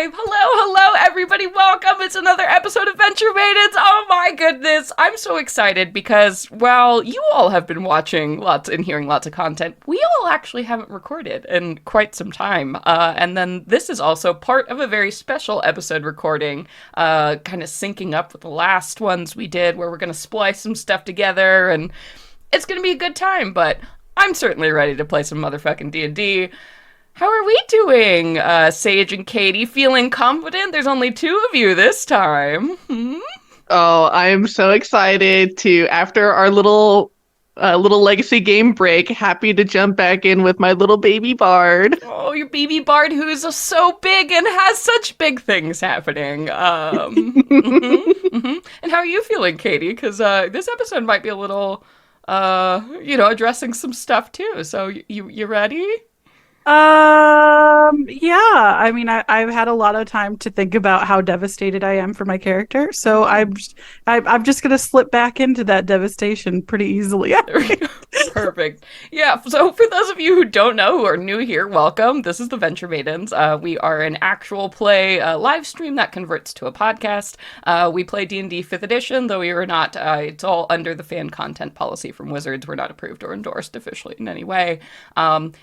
live. Hello, everybody. Welcome. It's another episode of Venture Maidens. Oh my goodness. I'm so excited because, while you all have been watching lots and hearing lots of content, we all actually haven't recorded in quite some time. And then this is also part of a very special episode recording, kind of syncing up with the last ones we did, where we're going to splice some stuff together, and it's going to be a good time, but I'm certainly ready to play some motherfucking D&D. How are we doing, Sage and Katie? Feeling confident? There's only two of you this time. Oh, I'm so excited to, after our little legacy game break, happy to jump back in with my little baby bard. Oh, your baby bard who's so big and has such big things happening. And how are you feeling, Katie? Because this episode might be a little, addressing some stuff too. So you ready? Yeah. I mean, I've had a lot of time to think about how devastated I am for my character, so I'm just gonna slip back into that devastation pretty easily. Perfect. Yeah, so for those of you who don't know, who are new here, welcome. This is the Venture Maidens. We are an actual play live stream that converts to a podcast. We play D&D 5th edition, though we are not, it's all under the fan content policy from Wizards. We're not approved or endorsed officially in any way.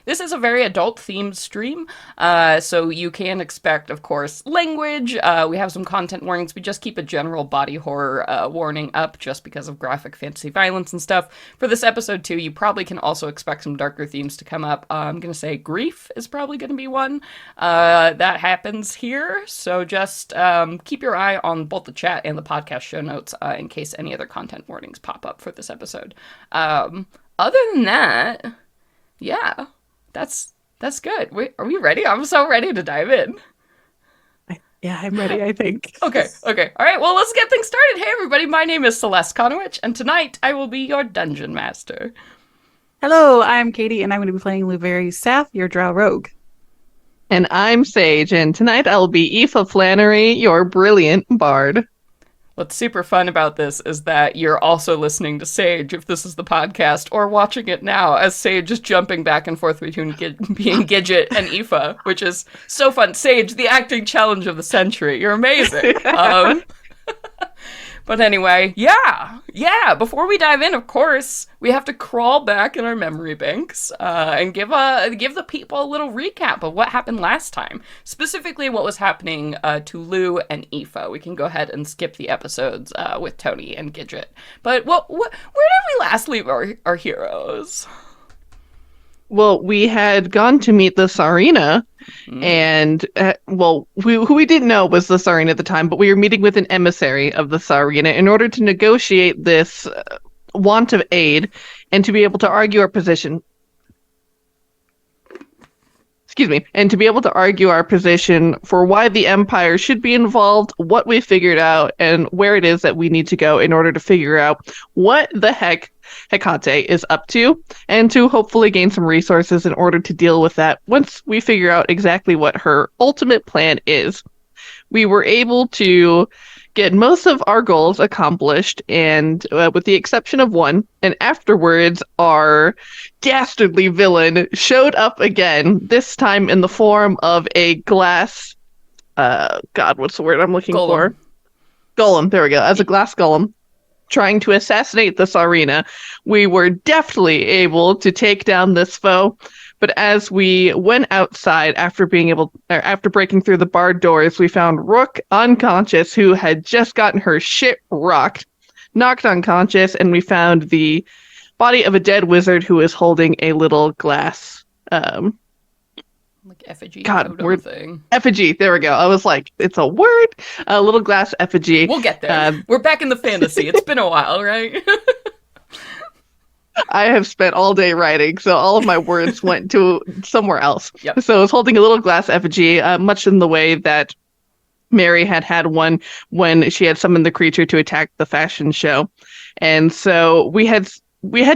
This is a very adult-themed stream, so you can expect, of course, language. We have some content warnings. We just keep a general body horror warning up just because of graphic fantasy violence and stuff. For this episode, too, you probably can also expect some darker themes to come up. I'm going to say grief is probably going to be one that happens here. So just keep your eye on both the chat and the podcast show notes in case any other content warnings pop up for this episode. Other than that, yeah, that's good. Wait, are we ready? I'm so ready to dive in. Yeah, I'm ready, I think. Okay. All right, well, let's get things started. Hey, everybody, my name is Celeste Conowich, and tonight I will be your dungeon master. Hello, I'm Katie, and I'm going to be playing Louvery Sath, your drow rogue. And I'm Sage, and tonight I'll be Aoife Flannery, your brilliant bard. What's super fun about this is that you're also listening to Sage, if this is the podcast, or watching it now, as Sage is jumping back and forth between being Gidget and Aoife, which is so fun. Sage, the acting challenge of the century. You're amazing. But anyway, yeah, before we dive in, of course, we have to crawl back in our memory banks and give the people a little recap of what happened last time. Specifically, what was happening to Lu and Aoife. We can go ahead and skip the episodes with Toni and Gidget. But where did we last leave our heroes? Well, we had gone to meet the Tsarina, and, who we didn't know was the Tsarina at the time, but we were meeting with an emissary of the Tsarina in order to negotiate this want of aid and to be able to argue our position. And to be able to argue our position for why the Empire should be involved, what we figured out, and where it is that we need to go in order to figure out what the heck Hecate is up to, and to hopefully gain some resources in order to deal with that once we figure out exactly what her ultimate plan is. We were able to get most of our goals accomplished, and with the exception of one, and afterwards our dastardly villain showed up again, this time in the form of a glass, what's the word I'm looking for? Golem, there we go, as a glass golem, trying to assassinate the Tsarina. We were deftly able to take down this foe, but as we went outside after breaking through the barred doors, we found Rook unconscious, who had just gotten her shit rocked, knocked unconscious, and we found the body of a dead wizard who is holding a little glass like effigy thing. Effigy, there we go. I was like, it's a word? A little glass effigy. We'll get there. We're back in the fantasy. It's been a while, right? I have spent all day writing, so all of my words went to somewhere else. Yep. So I was holding a little glass effigy, much in the way that Mary had one when she had summoned the creature to attack the fashion show. And so we had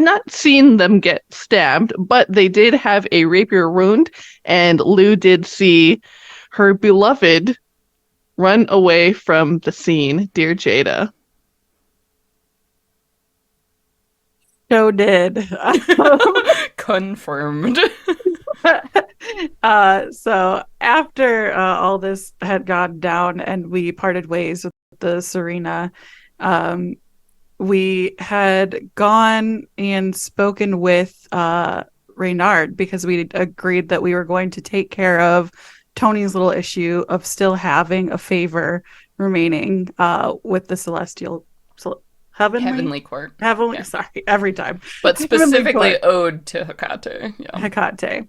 not seen them get stabbed, but they did have a rapier wound, and Lu did see her beloved run away from the scene, dear Jada. So did. Confirmed. So after all this had gone down and we parted ways with the Serena, um, we had gone and spoken with Reynard because we agreed that we were going to take care of Tony's little issue of still having a favor remaining with the celestial Heavenly Court. heavenly Yeah. sorry, every time. But Heavenly specifically Court. ode to Hecate. Yeah. Hecate.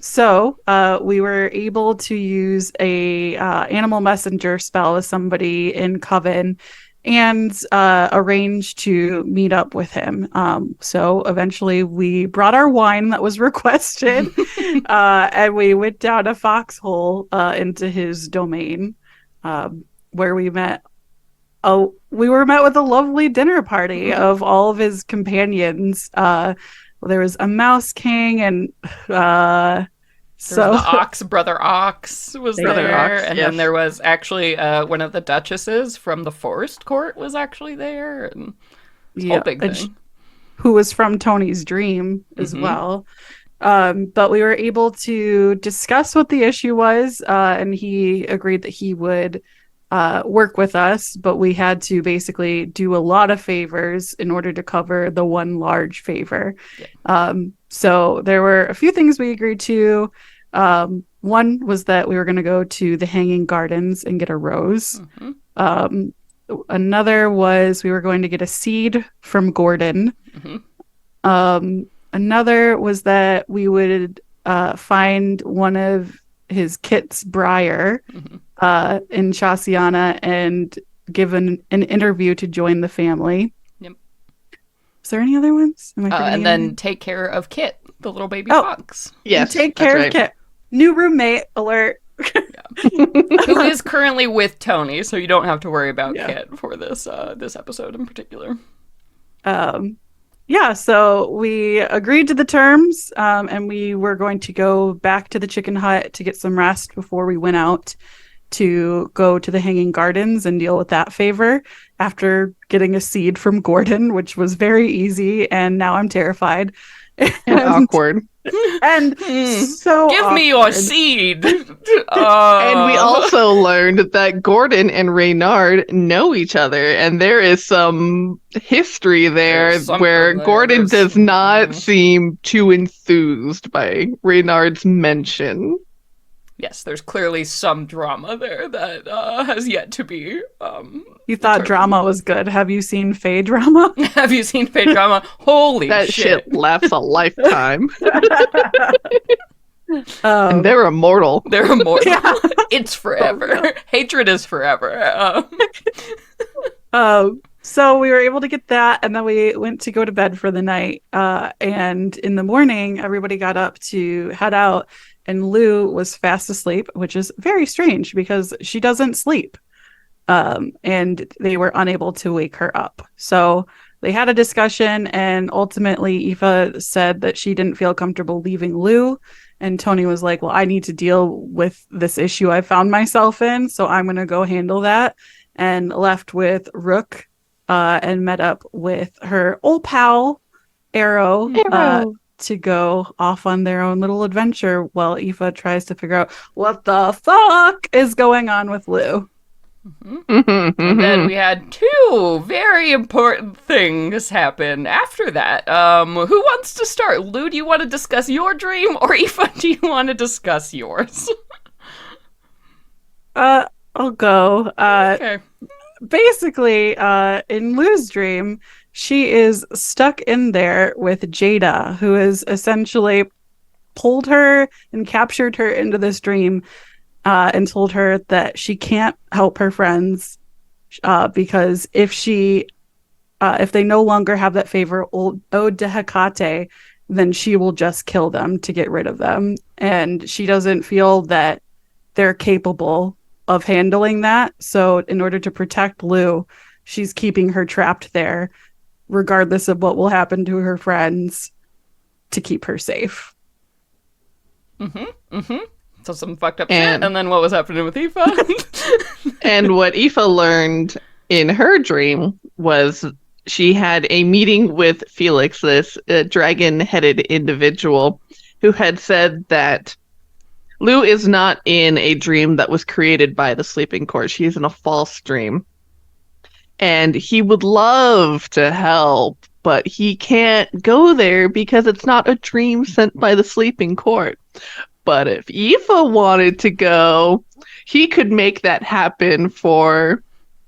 So we were able to use a animal messenger spell with somebody in Coven and arrange to meet up with him. So eventually we brought our wine that was requested and we went down a foxhole into his domain where we met. Oh, we were met with a lovely dinner party of all of his companions. There was a mouse king and So the Ox, Brother Ox was Brother there, Ox, and yes. then there was actually one of the duchesses from the Forest Court was actually there, and it's a whole big and thing. who was from Tony's dream as well. But we were able to discuss what the issue was, and he agreed that he would work with us, but we had to basically do a lot of favors in order to cover the one large favor. Yeah. So there were a few things we agreed to. One was that we were going to go to the Hanging Gardens and get a rose. Another was we were going to get a seed from Gordon. Another was that we would find one of his kits, Briar, in Chasiana and give an interview to join the family. Yep. Is there any other ones? Am I forgetting And then anything? take care of Kit, the little baby Oh. fox, Yes, Take that's care right. of Kit. New roommate alert. who is currently with Tony, so you don't have to worry about Yeah. Kit for this this episode in particular. Yeah, so we agreed to the terms, and we were going to go back to the chicken hut to get some rest before we went out to go to the Hanging Gardens and deal with that favor after getting a seed from Gordon, which was very easy, and now I'm terrified. And awkward. And so Give me your awkward. seed. And we also learned that Gordon and Reynard know each other, and there is some history there There's something where there. Gordon There's- does not seem too enthused by Reynard's mention. Yes, there's clearly some drama there that has yet to be. You thought drama was good. Have you seen Faye drama? Have you seen Fate drama? Holy That shit lasts a lifetime. And they're immortal. They're immortal. Yeah. It's forever. Hatred is forever. So we were able to get that, and then we went to go to bed for the night. And in the morning, everybody got up to head out, and Lu was fast asleep, which is very strange because she doesn't sleep. And they were unable to wake her up. So they had a discussion, and ultimately Aoife said that she didn't feel comfortable leaving Lu. And Toni was like, well, I need to deal with this issue I found myself in, so I'm going to go handle that. And left with Rook and met up with her old pal, Arrow, to go off on their own little adventure while Aoife tries to figure out what the fuck is going on with Lu. And then we had two very important things happen after that. Who wants to start? Lu, do you want to discuss your dream, or Aoife, do you want to discuss yours? I'll go. Okay. Basically, in Lu's dream, she is stuck in there with Jada, who has essentially pulled her and captured her into this dream and told her that she can't help her friends because if they no longer have that favor owed to Hecate, then she will just kill them to get rid of them. And she doesn't feel that they're capable of handling that. So in order to protect Lu, she's keeping her trapped there, regardless of what will happen to her friends, to keep her safe. So some fucked up shit, And- and then what was happening with Aoife? And what Aoife learned in her dream was she had a meeting with Felix, this dragon-headed individual, who had said that Lu is not in a dream that was created by the sleeping court. She is in a false dream. And he would love to help, but he can't go there because it's not a dream sent by the sleeping court. But if Aoife wanted to go, he could make that happen for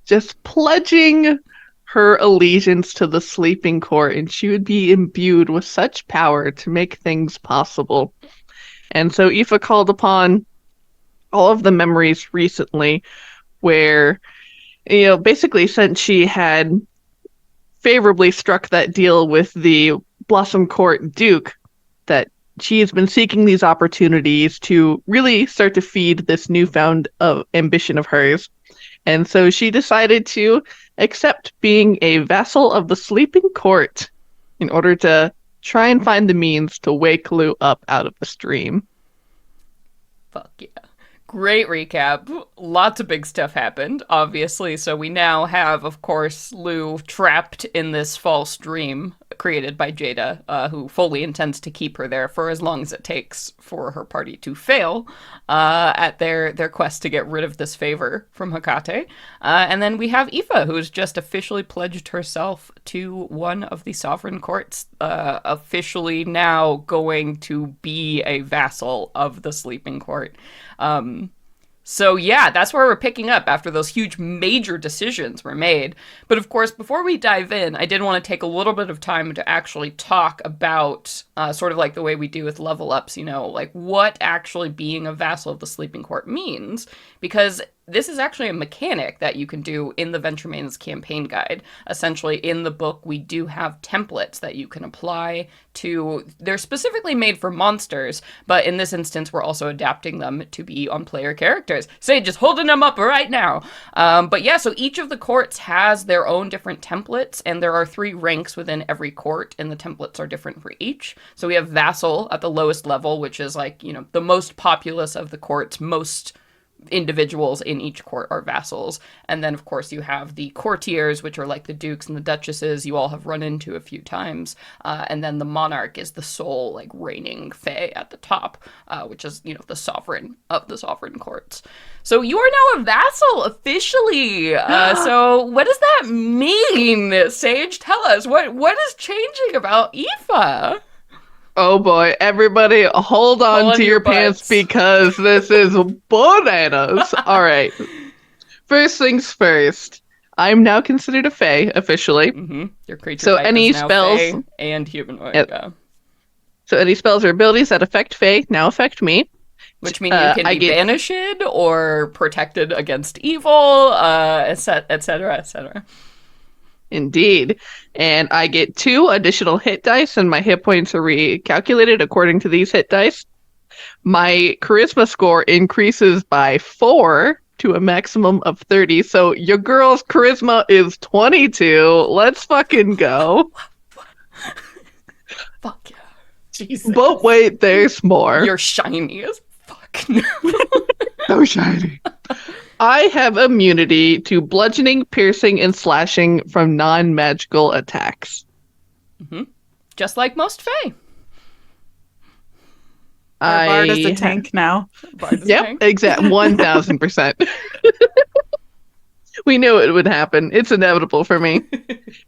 just pledging her allegiance to the sleeping court, and she would be imbued with such power to make things possible. And so Aoife called upon all of the memories recently where, basically since she had favorably struck that deal with the Blossom Court Duke, that she has been seeking these opportunities to really start to feed this newfound ambition of hers. And so she decided to accept being a vassal of the sleeping court in order to try and find the means to wake Lu up out of this dream. Fuck yeah. Great recap. Lots of big stuff happened, obviously. So we now have, of course, Lu trapped in this false dream created by Jada, who fully intends to keep her there for as long as it takes for her party to fail at their quest to get rid of this favor from Hecate. And then we have Aoife, who's just officially pledged herself to one of the sovereign courts, officially now going to be a vassal of the sleeping court. So yeah, that's where we're picking up after those huge major decisions were made. But of course, before we dive in, I did want to take a little bit of time to actually talk about sort of like the way we do with level ups, like what actually being a vassal of the sleeping court means. Because this is actually a mechanic that you can do in the Venture Maidens campaign guide. Essentially, in the book, we do have templates that you can apply to... They're specifically made for monsters, but in this instance, we're also adapting them to be on player characters. Sage is holding them up right now. But yeah, so each of the courts has their own different templates, and there are 3 ranks within every court, and the templates are different for each. So we have Vassal at the lowest level, which is like, the most populous of the courts, most individuals in each court are vassals. And then, of course, you have the courtiers, which are like the dukes and the duchesses you all have run into a few times. And then the monarch is the sole, like, reigning fae at the top, which is, the sovereign of the sovereign courts. So you are now a vassal officially. So what does that mean, Sage? Tell us. What is changing about Aoife? Oh boy, everybody hold on to your pants because this is bananas. All right. First things first. I'm now considered a fae officially. Mm-hmm. Your creature so type any is now spells fae and humanoid. Yep. Yeah. So any spells or abilities that affect fae now affect me. Which means you can be banished or protected against evil, etc., etc. Indeed. And I get 2 additional hit dice, and my hit points are recalculated according to these hit dice. My charisma score increases by 4 to a maximum of 30. So your girl's charisma is 22. Let's fucking go. Fuck yeah. Jesus. But wait, there's more. You're shiny as fuck. So shiny. I have immunity to bludgeoning, piercing, and slashing from non-magical attacks. Mm-hmm. Just like most fae. Bard is a tank now. Yep, exactly. 1000%. We knew it would happen. It's inevitable for me.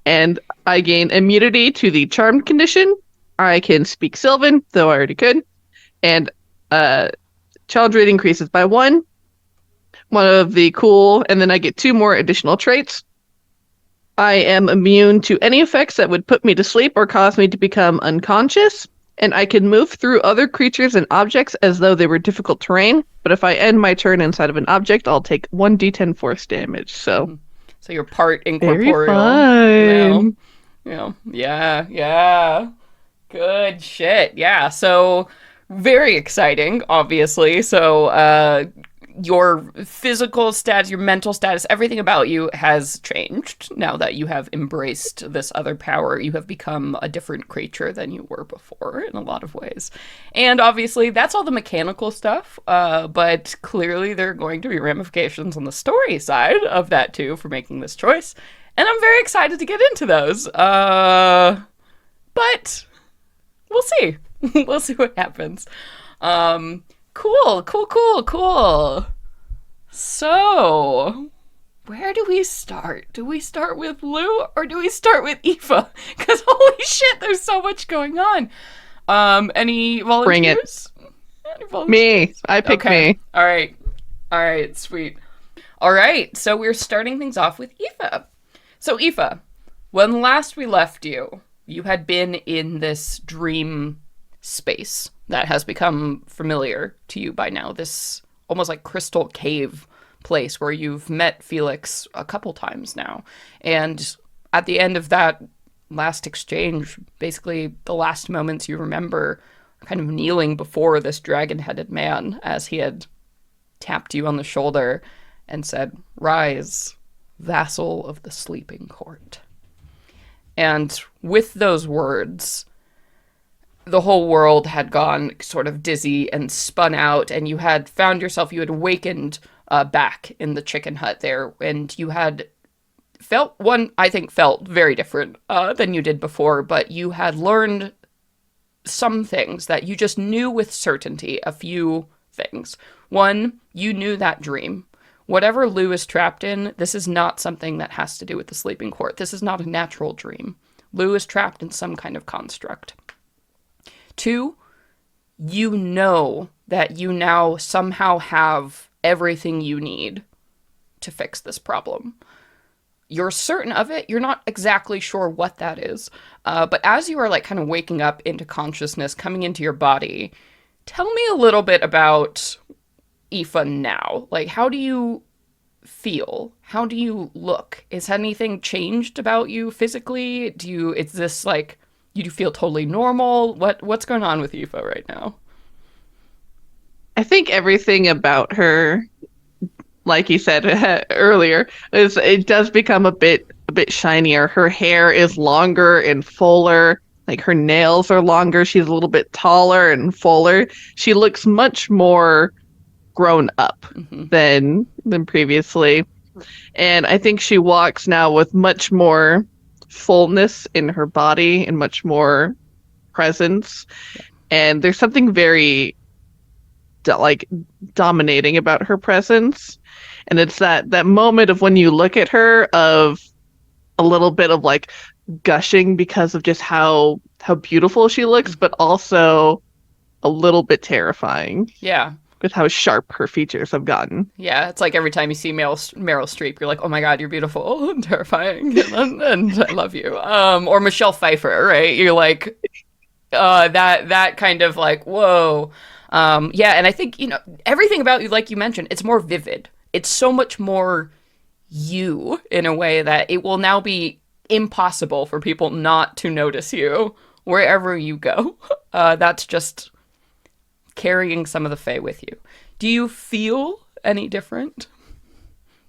And I gain immunity to the charmed condition. I can speak Sylvan, though I already could. And child rate increases by 1. One of the cool, and then I get 2 more additional traits. I am immune to any effects that would put me to sleep or cause me to become unconscious, and I can move through other creatures and objects as though they were difficult terrain, but if I end my turn inside of an object, I'll take 1d10 force damage, so... So you're part incorporeal. Very fun. Yeah. Good shit. Yeah, so very exciting, obviously. So, your physical status, your mental status, everything about you has changed now that you have embraced this other power. You have become a different creature than you were before in a lot of ways. And obviously, that's all the mechanical stuff, but clearly there are going to be ramifications on the story side of that too for making this choice. And I'm very excited to get into those. But we'll see. We'll see what happens. Cool. So, where do we start? Do we start with Lu or do we start with Aoife? Because holy shit, there's so much going on. Any volunteers? Bring it. Any volunteers? Me. I pick me. All right, sweet. All right, so we're starting things off with Aoife. So Aoife, when last we left you, you had been in this dream space that has become familiar to you by now. This almost like crystal cave place where you've met Felix a couple times now. And at the end of that last exchange, basically the last moments you remember kind of kneeling before this dragon-headed man as he had tapped you on the shoulder and said, "Rise, vassal of the sleeping court." And with those words, the whole world had gone sort of dizzy and spun out, and you had found yourself, you had awakened back in the chicken hut there, and you had felt very different than you did before, but you had learned some things that you just knew with certainty, a few things. One, you knew that dream. Whatever Lu is trapped in, this is not something that has to do with the sleeping court. This is not a natural dream. Lu is trapped in some kind of construct. Two, you know that you now somehow have everything you need to fix this problem. You're certain of it. You're not exactly sure what that is. But as you are like kind of waking up into consciousness, coming into your body, tell me a little bit about Aoife now. Like, how do you feel? How do you look? Is anything changed about you physically? Is this like, you do feel totally normal? What's going on with Aoife right now? I think everything about her, like you said earlier, is it does become a bit shinier. Her hair is longer and fuller. Like her nails are longer. She's a little bit taller and fuller. She looks much more grown up than previously. And I think she walks now with much more fullness in her body and much more presence. Yeah. And there's something very dominating about her presence. And it's that moment of when you look at her of a little bit of like gushing because of just how beautiful she looks, but also a little bit terrifying. Yeah. With how sharp her features have gotten. Yeah, it's like every time you see Meryl Streep, you're like, oh my god, you're beautiful and terrifying, and I love you. Or Michelle Pfeiffer, right? You're like, that kind of like, whoa. Yeah, and I think, everything about you, like you mentioned, it's more vivid. It's so much more you in a way that it will now be impossible for people not to notice you wherever you go. That's just carrying some of the Fae with you. Do you feel any different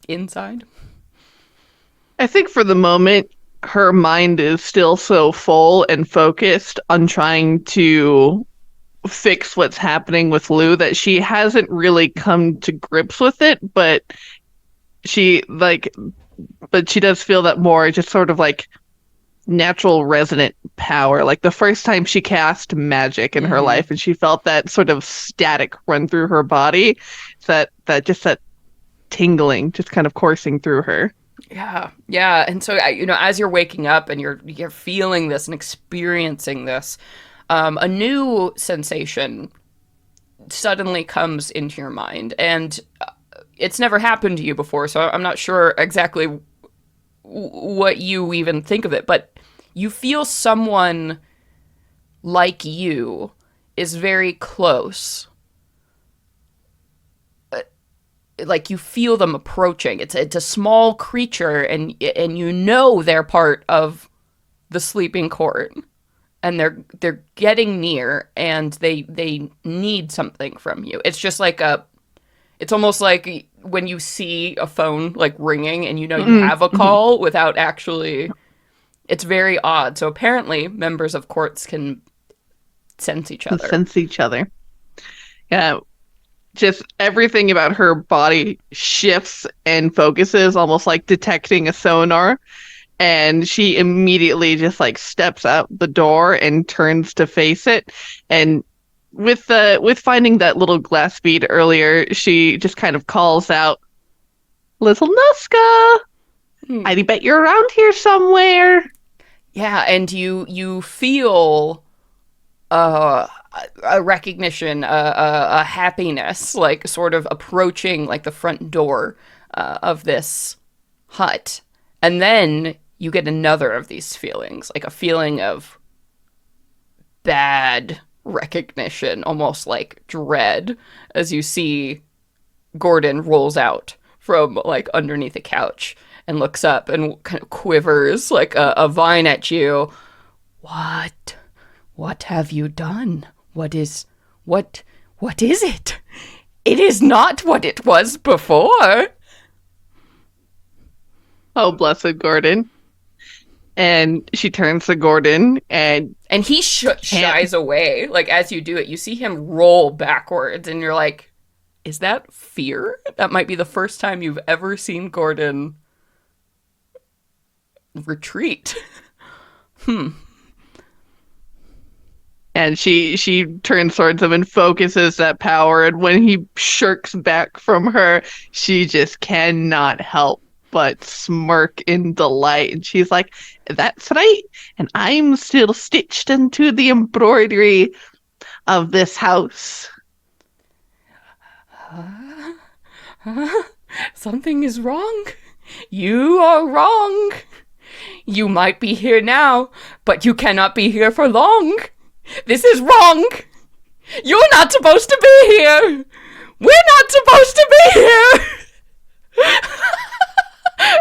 inside? I think for the moment, her mind is still so full and focused on trying to fix what's happening with Lu that she hasn't really come to grips with it, but she does feel that more just sort of like natural resonant power. Like the first time she cast magic in her life and she felt that sort of static run through her body, that tingling just kind of coursing through her. Yeah. And so, as you're waking up and you're feeling this and experiencing this, a new sensation suddenly comes into your mind, and it's never happened to you before, so I'm not sure exactly what you even think of it, but you feel someone like you is very close. Like you feel them approaching. It's a small creature, and they're part of the sleeping court, and they're getting near, and they need something from you. It's just like it's almost like when you see a phone like ringing and you have a call without actually. It's very odd. So apparently members of courts can sense each other. Yeah. Just everything about her body shifts and focuses, almost like detecting a sonar. And she immediately just like steps out the door and turns to face it. And with finding that little glass bead earlier, she just kind of calls out, "Little Nuska, Hmm. I bet you're around here somewhere." Yeah, and you feel uh, a recognition, a happiness, like sort of approaching like the front door of this hut, and then you get another of these feelings, like a feeling of bad recognition, almost like dread, as you see Gordon rolls out from like underneath a couch and looks up and kind of quivers like a vine at you. What? What have you done? What what is it? It is not what it was before. Oh, blessed Gordon. And she turns to Gordon and And he can't. shies away. Like as you do it, you see him roll backwards and you're like, is that fear? That might be the first time you've ever seen Gordon retreat. Hmm. And she turns towards him and focuses that power. And when he shirks back from her, she just cannot help but smirk in delight. And she's like, "That's right. And I'm still stitched into the embroidery of this house." Something is wrong. You are wrong. You might be here now, but you cannot be here for long. This is wrong. You're not supposed to be here. We're not supposed to be here.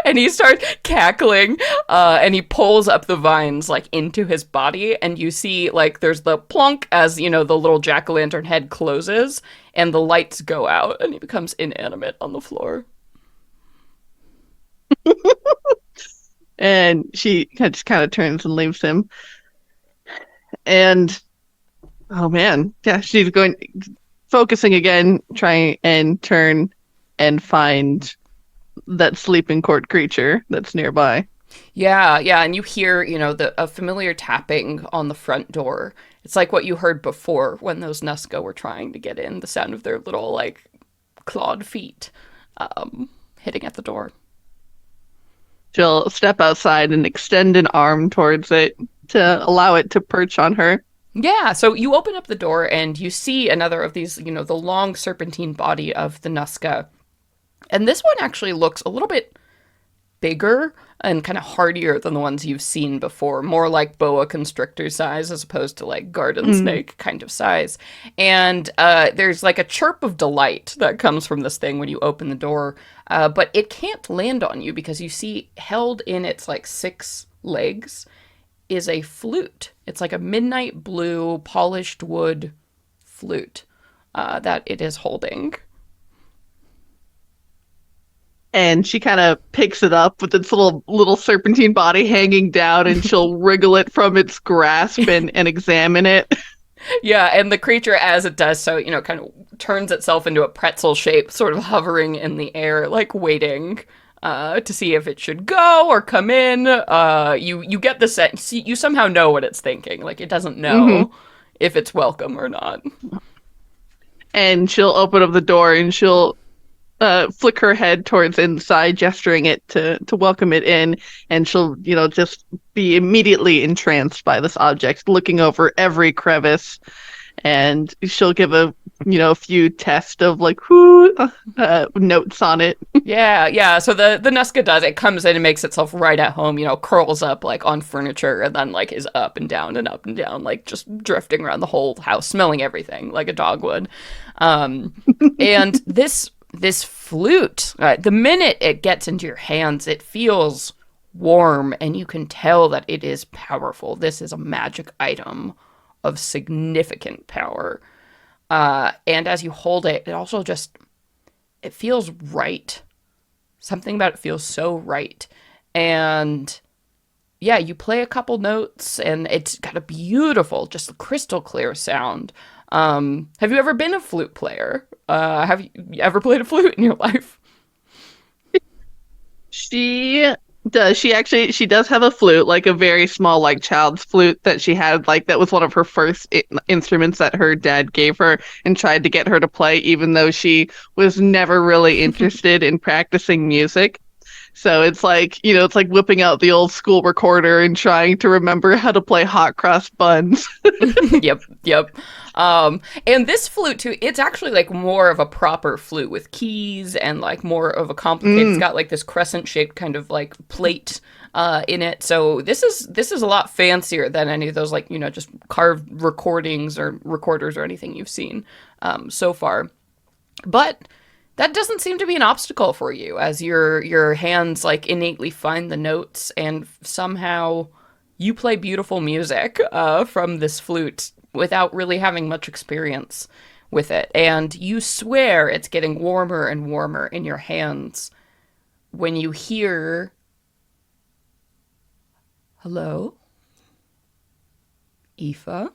And he starts cackling, and he pulls up the vines like into his body, and you see like there's the plunk as you know the little jack-o'-lantern head closes, and the lights go out, and he becomes inanimate on the floor. And she just kind of turns and leaves him. And oh man, yeah, she's going focusing again, trying and turn and find that sleeping court creature that's nearby. Yeah, yeah, and you hear, you know, the a familiar tapping on the front door. It's like what you heard before when those Nuska were trying to get in, the sound of their little like clawed feet hitting at the door. She'll step outside and extend an arm towards it to allow it to perch on her. Yeah, so you open up the door and you see another of these, you know, the long serpentine body of the Nuska. And this one actually looks a little bit bigger and kind of hardier than the ones you've seen before, more like boa constrictor size as opposed to like garden Mm. snake kind of size. And there's like a chirp of delight that comes from this thing when you open the door, but it can't land on you because you see held in its like six legs is a flute. It's like a midnight blue polished wood flute that it is holding. And she kind of picks it up with its little serpentine body hanging down, and she'll wriggle it from its grasp and examine it. Yeah, and the creature, as it does so, you know, kind of turns itself into a pretzel shape, sort of hovering in the air, like waiting to see if it should go or come in. You get the sense, you somehow know what it's thinking. Like, it doesn't Hmm. know if it's welcome or not. And she'll open up the door and she'll flick her head towards inside, gesturing it to welcome it in. And she'll, just be immediately entranced by this object, looking over every crevice. And she'll give a few tests of like whoo notes on it. Yeah, yeah. So the Nuska does. It comes in and makes itself right at home, you know, curls up like on furniture and then like is up and down, like just drifting around the whole house, smelling everything like a dog would. Um, and this flute, the minute it gets into your hands, it feels warm and you can tell that it is powerful. This is a magic item of significant power. And as you hold it, it also just it feels right. Something about it feels so right. And yeah, you play a couple notes and it's got a beautiful, just crystal clear sound. Have you ever been a flute player? Have you ever played a flute in your life? She Does she does have a flute, like a very small, like child's flute that she had, like that was one of her first instruments that her dad gave her and tried to get her to play, even though she was never really interested in practicing music. So it's like, it's like whipping out the old school recorder and trying to remember how to play hot cross buns. Yep. And this flute too, it's actually like more of a proper flute with keys and like more of a complicated. It's got like this crescent shaped kind of like plate in it. So this is a lot fancier than any of those like just carved recordings or recorders or anything you've seen so far. But that doesn't seem to be an obstacle for you, as your hands like innately find the notes, and somehow you play beautiful music from this flute without really having much experience with it. And you swear it's getting warmer and warmer in your hands when you hear, "Hello? Aoife?"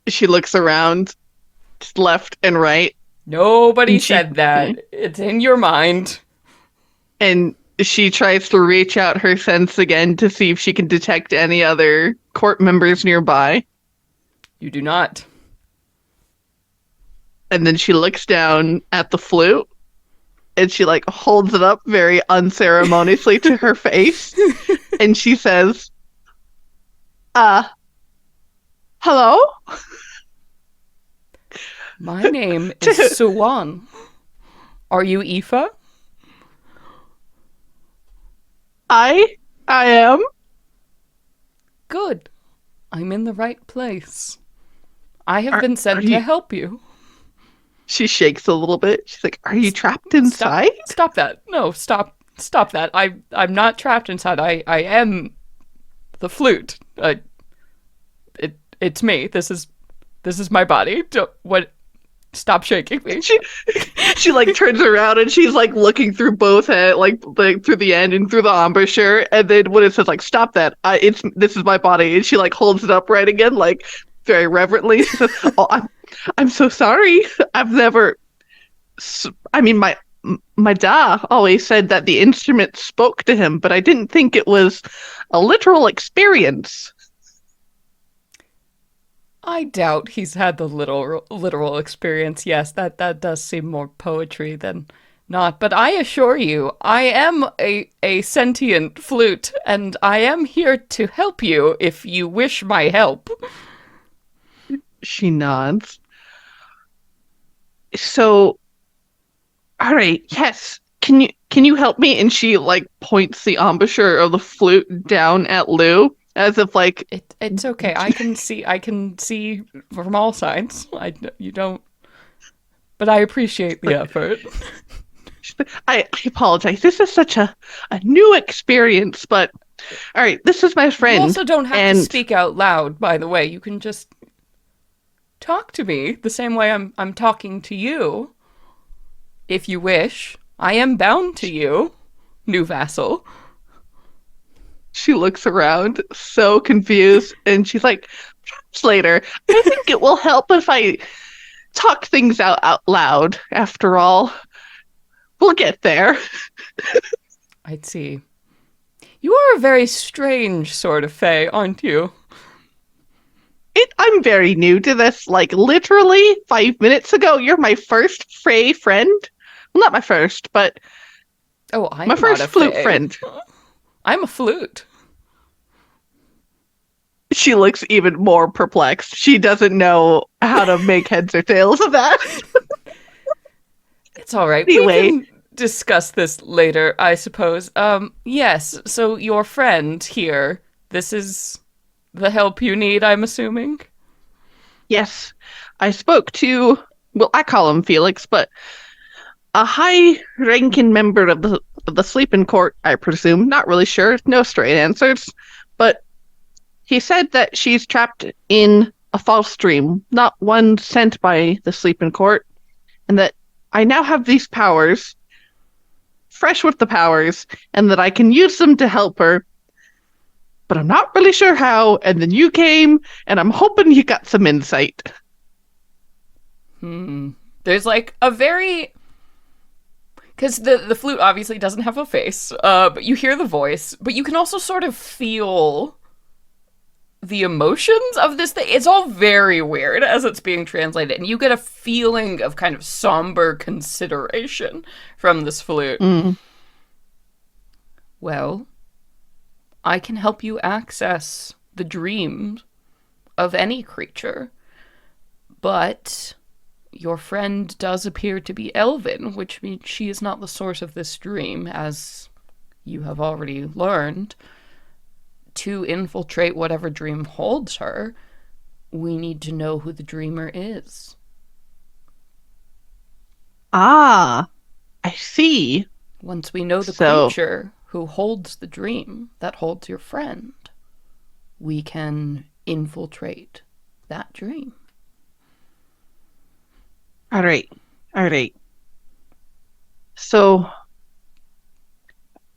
She looks around, left and right. Nobody And said that. It's in your mind. And she tries to reach out her sense again to see if she can detect any other court members nearby. You do not. And then she looks down at the flute and she like holds it up very unceremoniously to her face. And she says, hello? My name is Suwan. Are you Aoife? I am. Good. I'm in the right place. I have been sent to help you. She shakes a little bit. She's like, "Are you trapped inside?" Stop that. No, stop that. I'm not trapped inside. I am the flute. It's me. This is my body. Stop shaking me. She like turns around and she's like looking through both like through the end and through the embouchure, and then when it says like "stop that," this is my body, and she like holds it upright again, like very reverently. She says, "Oh, I'm so sorry. I've never. I mean, my dad always said that the instrument spoke to him, but I didn't think it was a literal experience." I doubt he's had the literal experience. Yes, that does seem more poetry than not. But I assure you, I am a sentient flute, and I am here to help you if you wish my help. She nods. So, all right, yes. Can you help me? And she like points the embouchure of the flute down at Lu, as if like it's okay. I can see from all sides. You don't, but I appreciate the effort. I apologize. This is such a new experience, but all right, this is my friend. You also don't have to speak out loud, by the way. You can just talk to me the same way I'm talking to you. If you wish. I am bound to you, new vassal. She looks around, so confused, and she's like, "Perhaps later. I think it will help if I talk things out loud. After all, we'll get there." I'd see. You are a very strange sort of fae, aren't you? I'm very new to this. Like, literally 5 minutes ago, you're my first Frey friend. Well, not my first, but I'm my first not a flute fae. friend. I'm a flute. She looks even more perplexed. She doesn't know how to make heads or tails of that. It's all right. Anyway. We can discuss this later, I suppose. Yes, so your friend here, this is the help you need, I'm assuming? Yes, I spoke to, well, I call him Felix, but a high-ranking member of the sleeping court, I presume. Not really sure. No straight answers. But he said that she's trapped in a false dream, not one sent by the sleeping court, and that I now have these powers, fresh with the powers, and that I can use them to help her. But I'm not really sure how, and then you came, and I'm hoping you got some insight. There's like a very Because the flute obviously doesn't have a face, but you hear the voice, but you can also sort of feel the emotions of this thing. It's all very weird as it's being translated, and you get a feeling of kind of somber consideration from this flute. Well, I can help you access the dreams of any creature, but your friend does appear to be elven, which means she is not the source of this dream, as you have already learned. To infiltrate whatever dream holds her, we need to know who the dreamer is. Ah, I see. Once we know the So, creature who holds the dream that holds your friend, we can infiltrate that dream. all right, all right. So,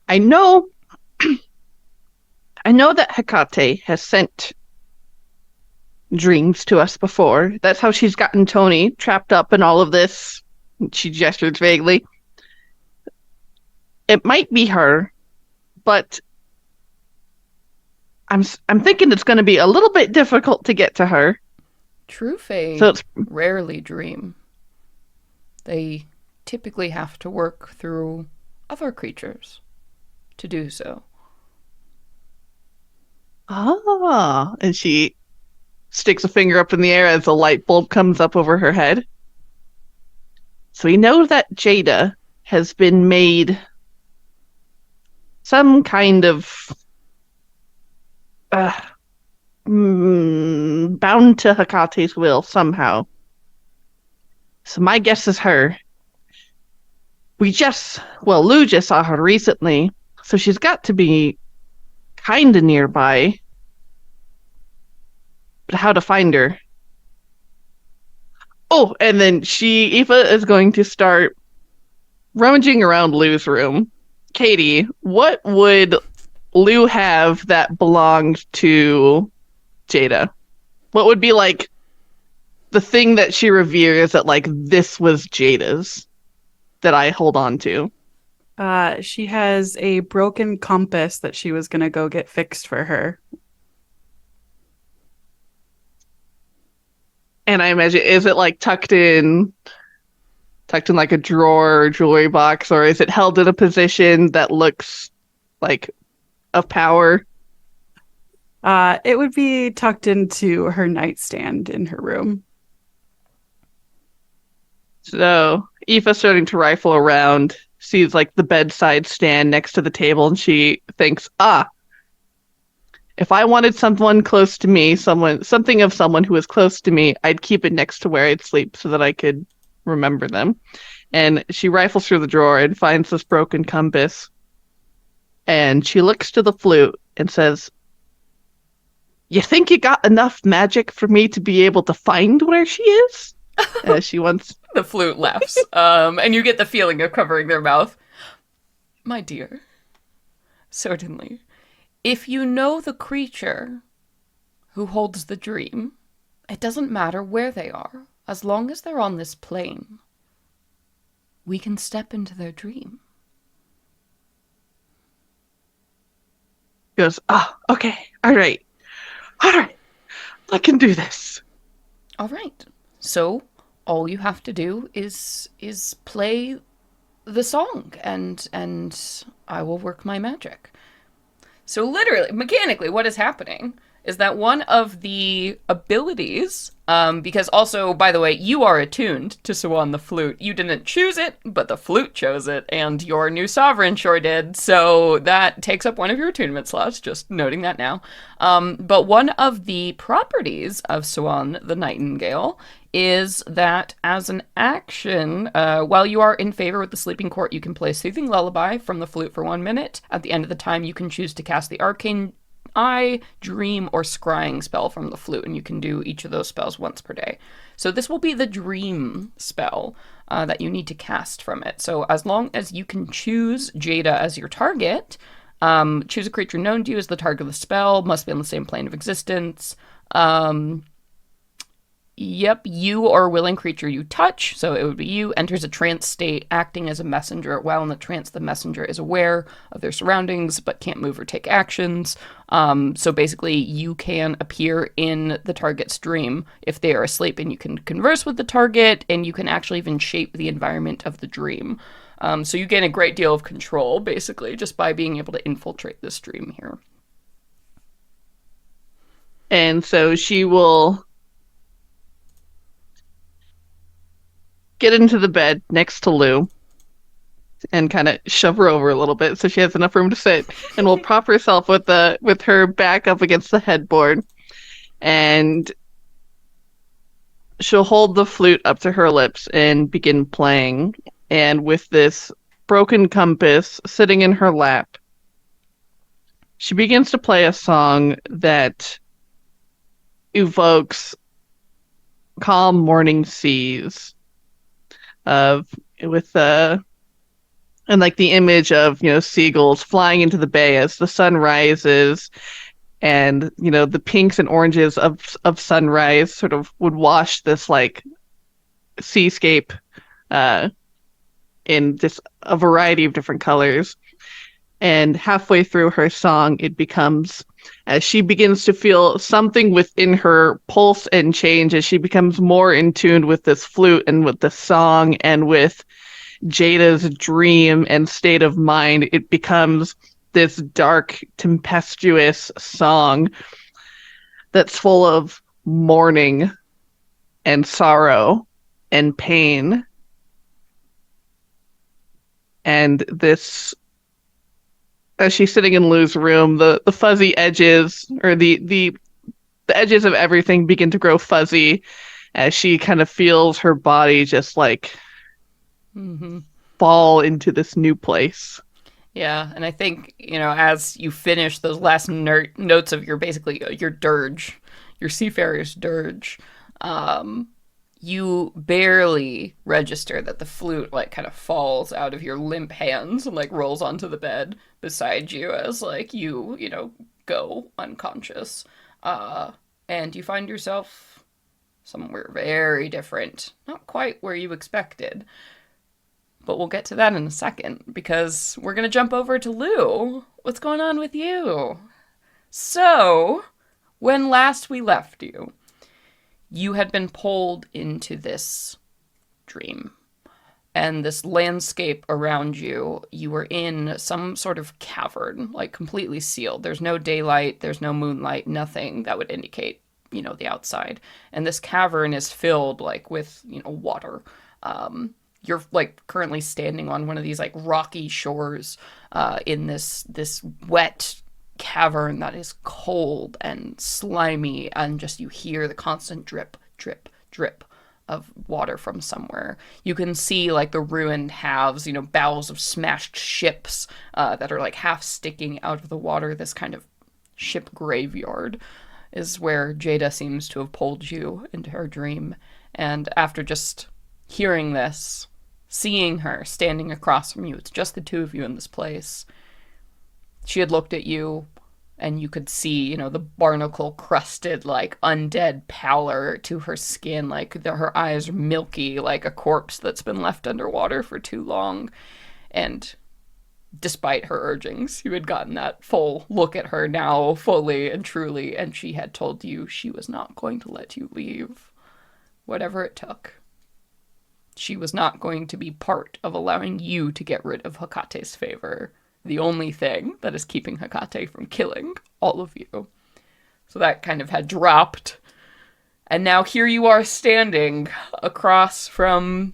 I know, I know that Hecate has sent dreams to us before. That's how she's gotten Toni trapped up in all of this. She gestures vaguely. It might be her, but I'm thinking it's going to be a little bit difficult to get to her. True Fae So it's rarely dream. They typically have to work through other creatures to do so. and she sticks a finger up in the air as a light bulb comes up over her head. So we know that Jada has been made some kind of uh, bound to Hecate's will somehow. So my guess is her. Lou just saw her recently, so she's got to be kind of nearby. But how to find her? Oh, and then Aoife is going to start rummaging around Lou's room. Katie, what would Lou have that belonged to Jada? What would be like the thing that she reveres that like this was Jada's that I hold on to? She has a broken compass that she was gonna go get fixed for her. And I imagine, is it like tucked in like a drawer or jewelry box, or is it held in a position that looks like of power? It would be tucked into her nightstand in her room. So Aoife's starting to rifle around, sees like the bedside stand next to the table, and she thinks, if I wanted someone close to me, something of someone who was close to me, I'd keep it next to where I'd sleep so that I could remember them. And she rifles through the drawer and finds this broken compass. And she looks to the flute and says, "You think you got enough magic for me to be able to find where she is?" She wants. The flute laughs, and you get the feeling of covering their mouth. My dear, certainly. If you know the creature who holds the dream, it doesn't matter where they are, as long as they're on this plane. We can step into their dream. Goes, okay, all right, I can do this. All right. So all you have to do is play the song, and I will work my magic. So literally, mechanically, what is happening is that one of the abilities, because also, by the way, you are attuned to Swan the flute. You didn't choose it, but the flute chose it, and your new sovereign sure did. So that takes up one of your attunement slots, just noting that now. But one of the properties of Swan the Nightingale is that as an action, while you are in favor with the sleeping court, you can play Soothing Lullaby from the flute for 1 minute. At the end of the time, you can choose to cast the Arcane Eye, Dream, or Scrying spell from the flute, and you can do each of those spells once per day. So this will be the Dream spell that you need to cast from it. So as long as you can choose Jada as your target, choose a creature known to you as the target of the spell, must be on the same plane of existence, Yep, you or a willing creature you touch, so it would be you, enters a trance state, acting as a messenger. While in the trance, the messenger is aware of their surroundings but can't move or take actions. So basically, you can appear in the target's dream if they are asleep, and you can converse with the target, and you can actually even shape the environment of the dream. So you gain a great deal of control, basically, just by being able to infiltrate this dream here. And so she will get into the bed next to Lou and kind of shove her over a little bit so she has enough room to sit, and will prop herself with her back up against the headboard, and she'll hold the flute up to her lips and begin playing. And with this broken compass sitting in her lap, she begins to play a song that evokes calm morning seas of with and like the image of, seagulls flying into the bay as the sun rises, and the pinks and oranges of sunrise sort of would wash this like seascape uh in just a variety of different colors. And halfway through her song, it becomes, as she begins to feel something within her pulse and change, as she becomes more in tune with this flute and with the song and with Jada's dream and state of mind, it becomes this dark, tempestuous song that's full of mourning and sorrow and pain. And this, as she's sitting in Lou's room, the fuzzy edges, or the edges of everything begin to grow fuzzy as she kind of feels her body just like fall into this new place. Yeah, and I think, as you finish those last notes of your basically your dirge, your seafarer's dirge, you barely register that the flute like kind of falls out of your limp hands and like rolls onto the bed beside you as like you go unconscious. And you find yourself somewhere very different. Not quite where you expected. But we'll get to that in a second, because we're going to jump over to Lu. What's going on with you? So, when last we left you, you had been pulled into this dream. And this landscape around you, you were in some sort of cavern, like completely sealed. There's no daylight, there's no moonlight, nothing that would indicate, the outside. And this cavern is filled, like, with, water. You're like currently standing on one of these like rocky shores in this wet cavern that is cold and slimy, and just you hear the constant drip, drip, drip of water from somewhere. You can see like the ruined halves, bowels of smashed ships that are like half sticking out of the water. This kind of ship graveyard is where Jada seems to have pulled you into her dream. And after just hearing this, seeing her standing across from you, it's just the two of you in this place. She had looked at you, and you could see, the barnacle-crusted, like, undead pallor to her skin. Like, her eyes are milky, like a corpse that's been left underwater for too long. And despite her urgings, you had gotten that full look at her now, fully and truly, and she had told you she was not going to let you leave, whatever it took. She was not going to be part of allowing you to get rid of Hekate's favor. The only thing that is keeping Hekate from killing all of you. So that kind of had dropped. And now here you are standing across from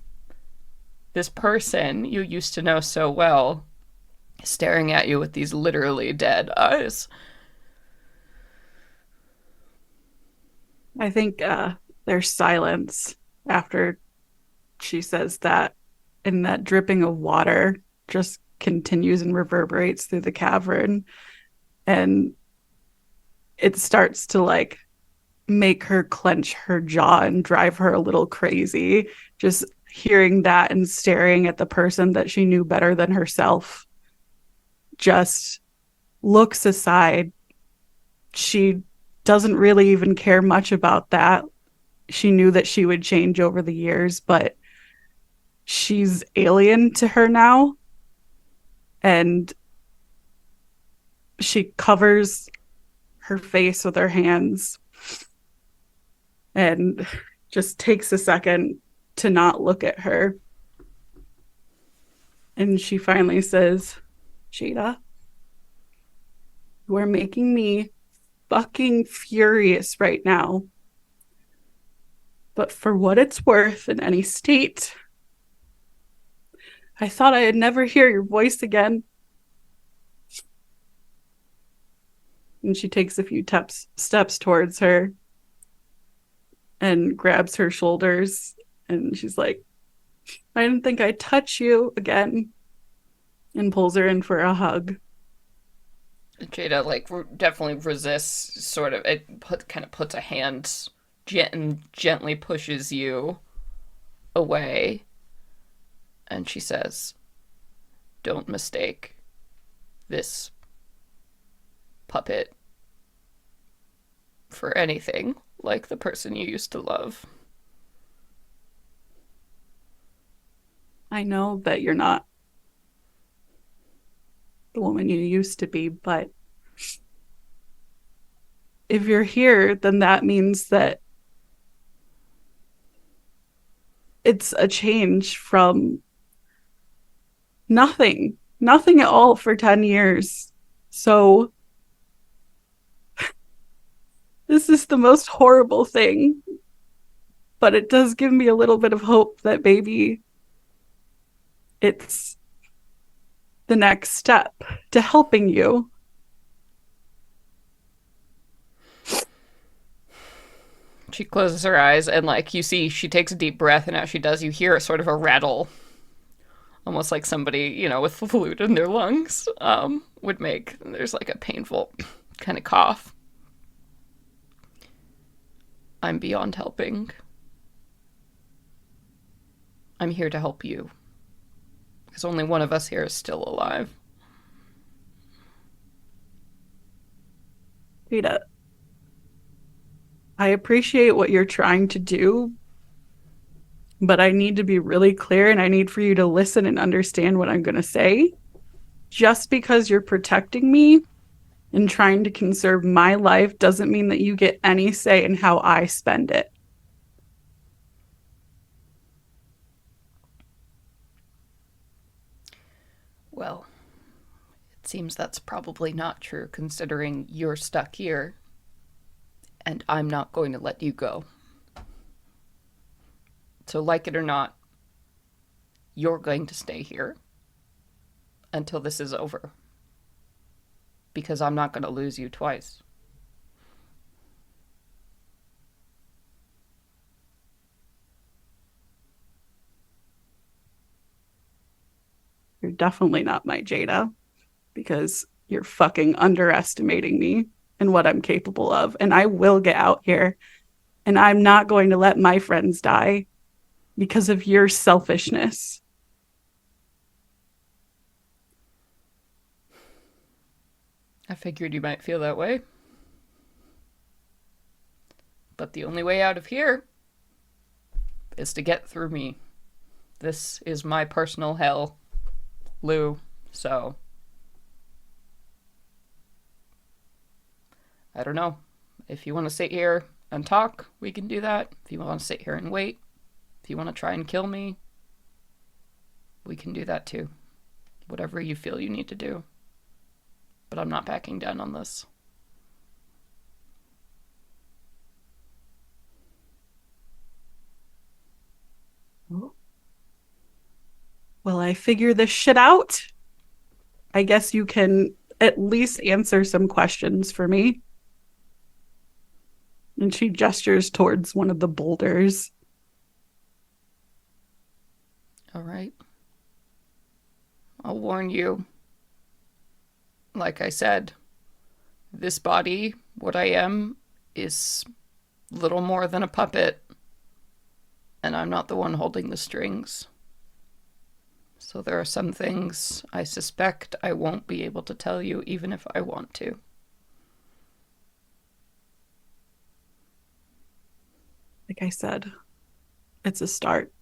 this person you used to know so well, staring at you with these literally dead eyes. I think there's silence after she says that, and that dripping of water just continues and reverberates through the cavern, and it starts to like make her clench her jaw and drive her a little crazy, just hearing that and staring at the person that she knew better than herself. Just looks aside. She doesn't really even care much about that. she knew that she would change over the years, but she's alien to her now. And she covers her face with her hands and just takes a second to not look at her. And she finally says, Jada, you are making me fucking furious right now. But for what it's worth in any state, I thought I'd never hear your voice again. And she takes a few steps towards her and grabs her shoulders. And she's like, I didn't think I'd touch you again. And pulls her in for a hug. Jada, like, definitely resists, sort of. It kind of puts a hand and gently pushes you away. And she says, don't mistake this puppet for anything like the person you used to love. I know that you're not the woman you used to be, but if you're here, then that means that it's a change from nothing at all for 10 years. So this is the most horrible thing, but it does give me a little bit of hope that maybe it's the next step to helping you. She closes her eyes and, like, you see she takes a deep breath, and as she does, you hear sort of a rattle, almost like somebody, with fluid in their lungs would make. And there's like a painful kind of cough. I'm beyond helping. I'm here to help you. Because only one of us here is still alive. Rita, I appreciate what you're trying to do, but I need to be really clear and I need for you to listen and understand what I'm going to say. Just because you're protecting me and trying to conserve my life doesn't mean that you get any say in how I spend it. Well, it seems that's probably not true, considering you're stuck here, and I'm not going to let you go. So, like it or not, you're going to stay here until this is over. Because I'm not going to lose you twice. You're definitely not my Jada, because you're fucking underestimating me and what I'm capable of. And I will get out here, and I'm not going to let my friends die because of your selfishness. I figured you might feel that way. But the only way out of here is to get through me. This is my personal hell, Lu, so I don't know. If you want to sit here and talk, we can do that. If you want to sit here and wait, if you want to try and kill me, we can do that too. Whatever you feel you need to do. But I'm not backing down on this. Well, I figure this shit out. I guess you can at least answer some questions for me. And she gestures towards one of the boulders. All right. I'll warn you. Like I said, this body, what I am, is little more than a puppet. And I'm not the one holding the strings. So there are some things I suspect I won't be able to tell you, even if I want to. I Like I said, it's a start.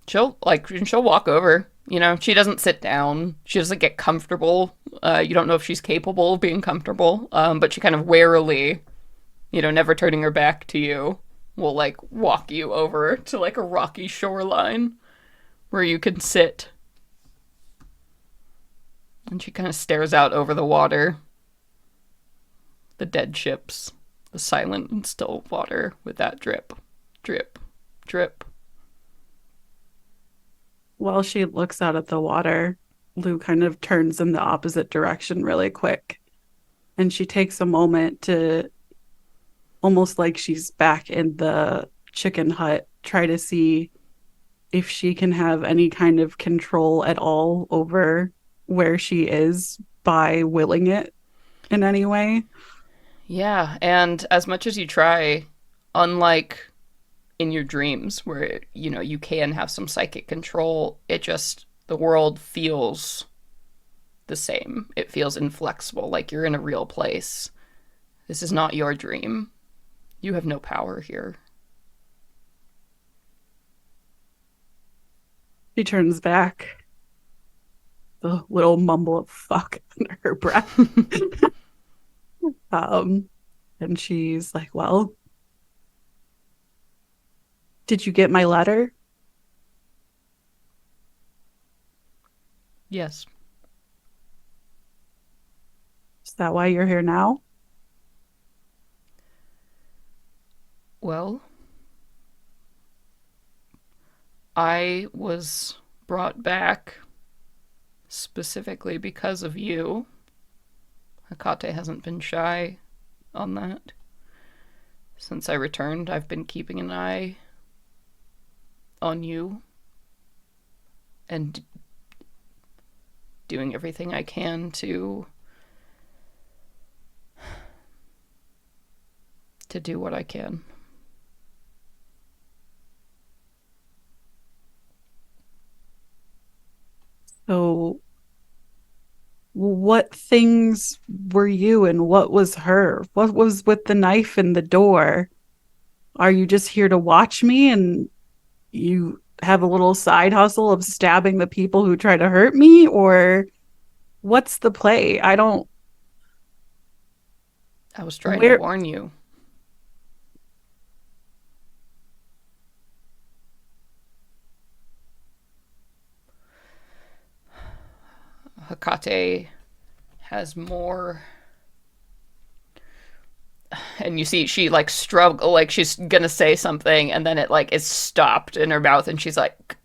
She'll walk over. You know, she doesn't sit down. She doesn't get comfortable. You don't know if she's capable of being comfortable. But she kind of warily, never turning her back to you, will like walk you over to like a rocky shoreline where you can sit. And she kind of stares out over the water, the dead ships, the silent and still water with that drip, drip, drip. While she looks out at the water, Lou kind of turns in the opposite direction really quick. And she takes a moment to, almost like she's back in the chicken hut, try to see if she can have any kind of control at all over where she is by willing it in any way. Yeah, and as much as you try, unlike in your dreams where you can have some psychic control, the world feels the same. It feels inflexible, like you're in a real place. This is not your dream. You have no power here. She turns back, the little mumble of fuck under her breath. um, and she's like, well, did you get my letter? Yes. Is that why you're here now? Well, I was brought back specifically because of you. Hecate hasn't been shy on that. Since I returned, I've been keeping an eye on you and doing everything I can to do what I can. So, what things were you and what was her? What was with the knife in the door? Are you just here to watch me and you have a little side hustle of stabbing the people who try to hurt me? Or what's the play? I don't. I was trying to Where? warn you. Hecate has more, and you see she like struggle, like she's gonna say something and then it like is stopped in her mouth and she's like,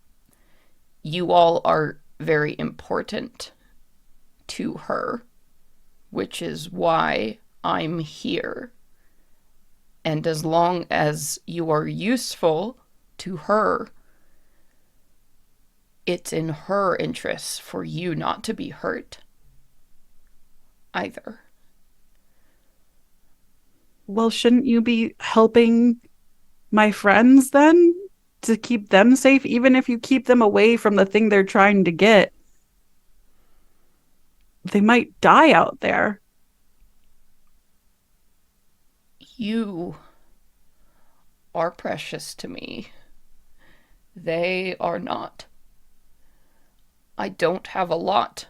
you all are very important to her, which is why I'm here. And as long as you are useful to her, it's in her interests for you not to be hurt either. Well, shouldn't you be helping my friends then to keep them safe? Even if you keep them away from the thing they're trying to get, they might die out there. You are precious to me. They are not. I don't have a lot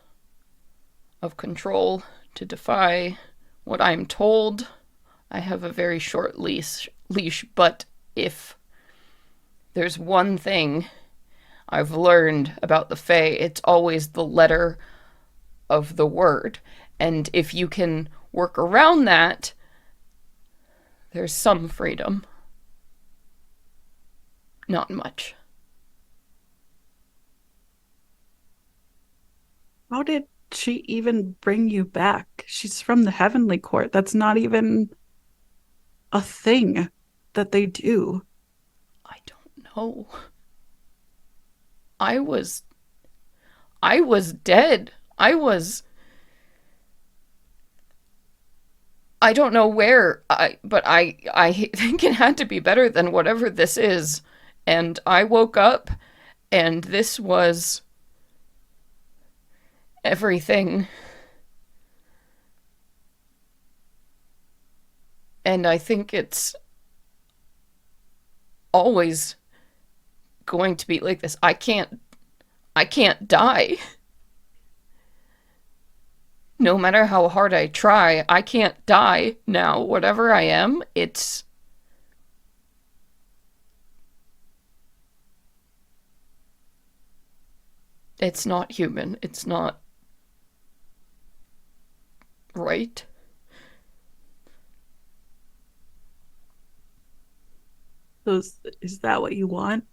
of control to defy what I'm told. I have a very short leash, but if there's one thing I've learned about the Fae, it's always the letter of the word. And if you can work around that, there's some freedom. Not much. How did she even bring you back? She's from the Heavenly Court. That's not even a thing that they do. I don't know. I was dead. I don't know where, but I think it had to be better than whatever this is. And I woke up and this was everything. And I think it's always going to be like this. I can't die. No matter how hard I try, I can't die now. Whatever I am, it's not human. It's not right. So is that what you want?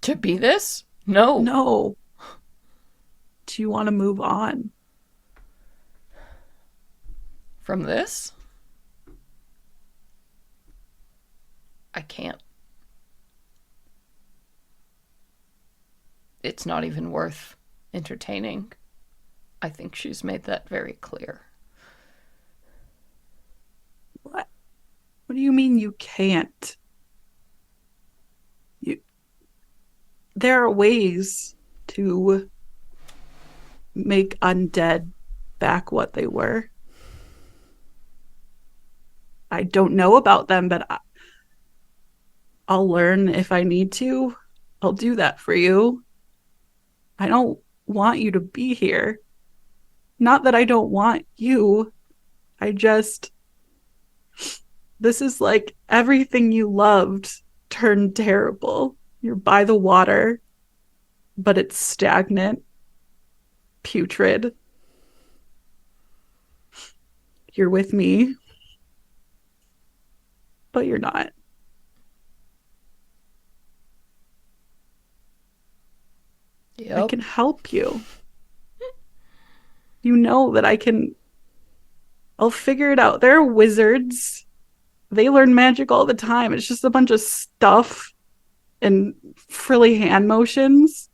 To be this? No. No. Do you want to move on? From this? I can't. It's not even worth entertaining. I think she's made that very clear. What? What do you mean you can't? You, there are ways to make undead back what they were. I don't know about them, but I'll learn if I need to. I'll do that for you. I don't want you to be here. Not that I don't want you. I just. This is like everything you loved turned terrible. You're by the water, but it's stagnant, putrid. You're with me, but you're not. Yep. I can help you. You know that I'll figure it out. There are wizards. They learn magic all the time. It's just a bunch of stuff and frilly hand motions.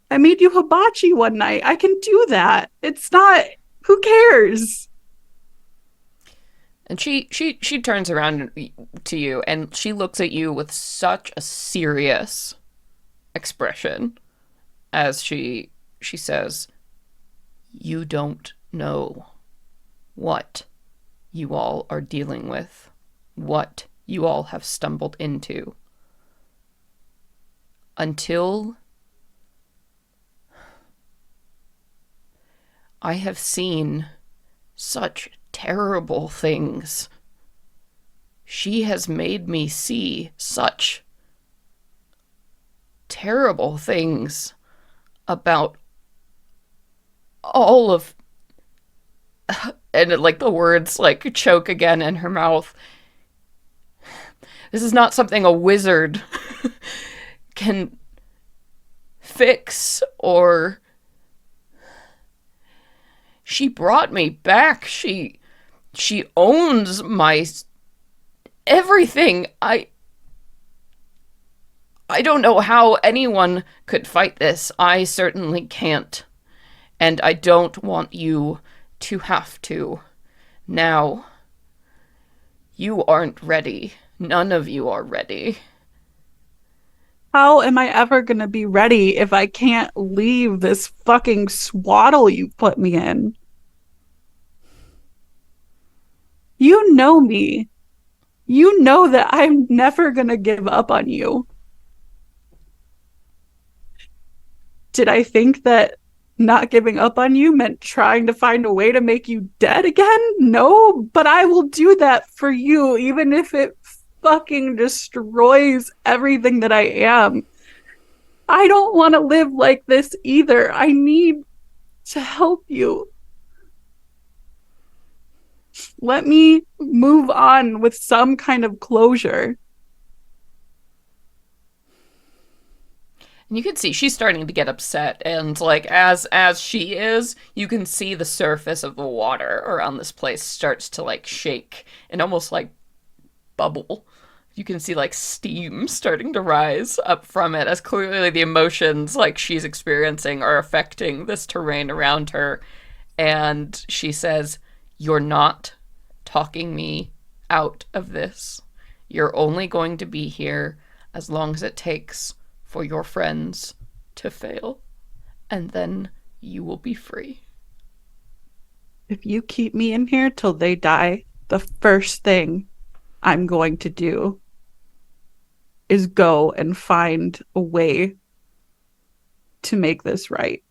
I made you hibachi one night. I can do that. It's not, who cares? And she turns around to you and she looks at you with such a serious expression as she says, "You don't know what you all are dealing with, what you all have stumbled into. Until I have seen such terrible things. She has made me see such terrible things about all of," and like the words like choke again in her mouth. "This is not something a wizard can fix or..." She brought me back. She owns my everything. I don't know how anyone could fight this. I certainly can't. And I don't want you to have to. Now, you aren't ready. None of you are ready. How am I ever going to be ready if I can't leave this fucking swaddle you put me in? You know me. You know that I'm never going to give up on you. Did I think that not giving up on you meant trying to find a way to make you dead again? No, but I will do that for you, even if it fucking destroys everything that I am. I don't want to live like this either. I need to help you. Let me move on with some kind of closure. And you can see she's starting to get upset, and like as she is, you can see the surface of the water around this place starts to like shake and almost like bubble. You can see like steam starting to rise up from it as clearly the emotions like she's experiencing are affecting this terrain around her. And she says, "You're not talking me out of this. You're only going to be here as long as it takes for your friends to fail, and then you will be free." If you keep me in here till they die, the first thing I'm going to do is go and find a way to make this right.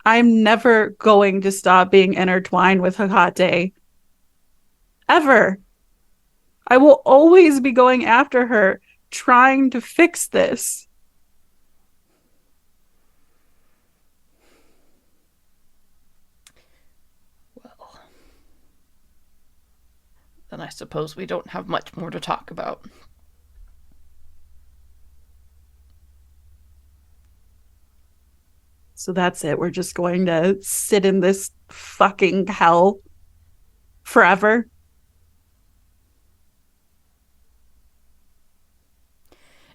I'm never going to stop being intertwined with Hecate. Ever. I will always be going after her, trying to fix this. Well, then I suppose we don't have much more to talk about. So that's it. We're just going to sit in this fucking hell forever.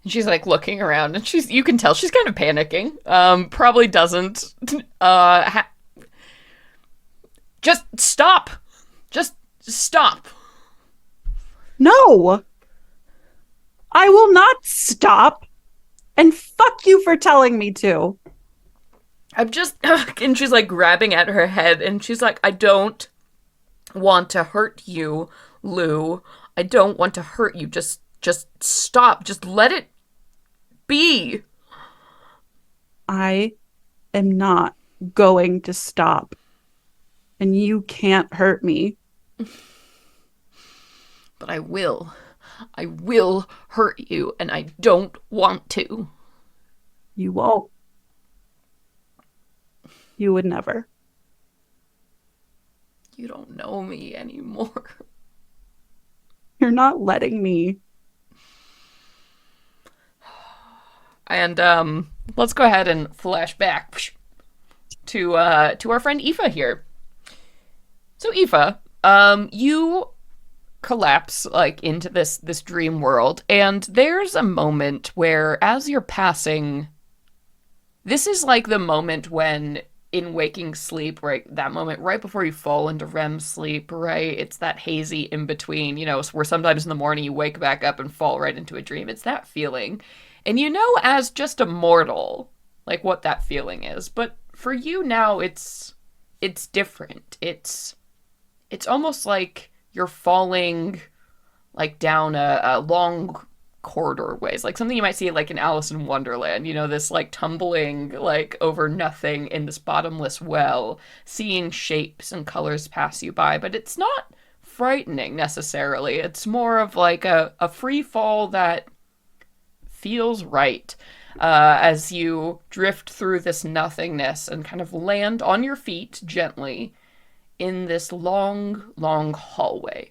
And she's like looking around, and you can tell she's kind of panicking. Probably doesn't. Just stop. Just stop. No, I will not stop. And fuck you for telling me to. I'm just. And she's like grabbing at her head, and she's like, I don't want to hurt you, Lu. I don't want to hurt you. Just stop. Just let it be. I am not going to stop. And you can't hurt me. But I will. I will hurt you, and I don't want to. You won't. You would never. You don't know me anymore. You're not letting me. And let's go ahead and flash back to our friend Aoife here. So Aoife, you collapse like into this dream world, and there's a moment where as you're passing, this is like the moment when in waking sleep, right, that moment right before you fall into REM sleep, right, it's that hazy in between, where sometimes in the morning you wake back up and fall right into a dream. It's that feeling, and as just a mortal, like what that feeling is. But for you now, it's different. It's almost like you're falling like down a long corridor ways, like something you might see like in Alice in Wonderland, this like tumbling like over nothing in this bottomless well, seeing shapes and colors pass you by, but it's not frightening necessarily. It's more of like a free fall that feels right, as you drift through this nothingness and kind of land on your feet gently in this long hallway.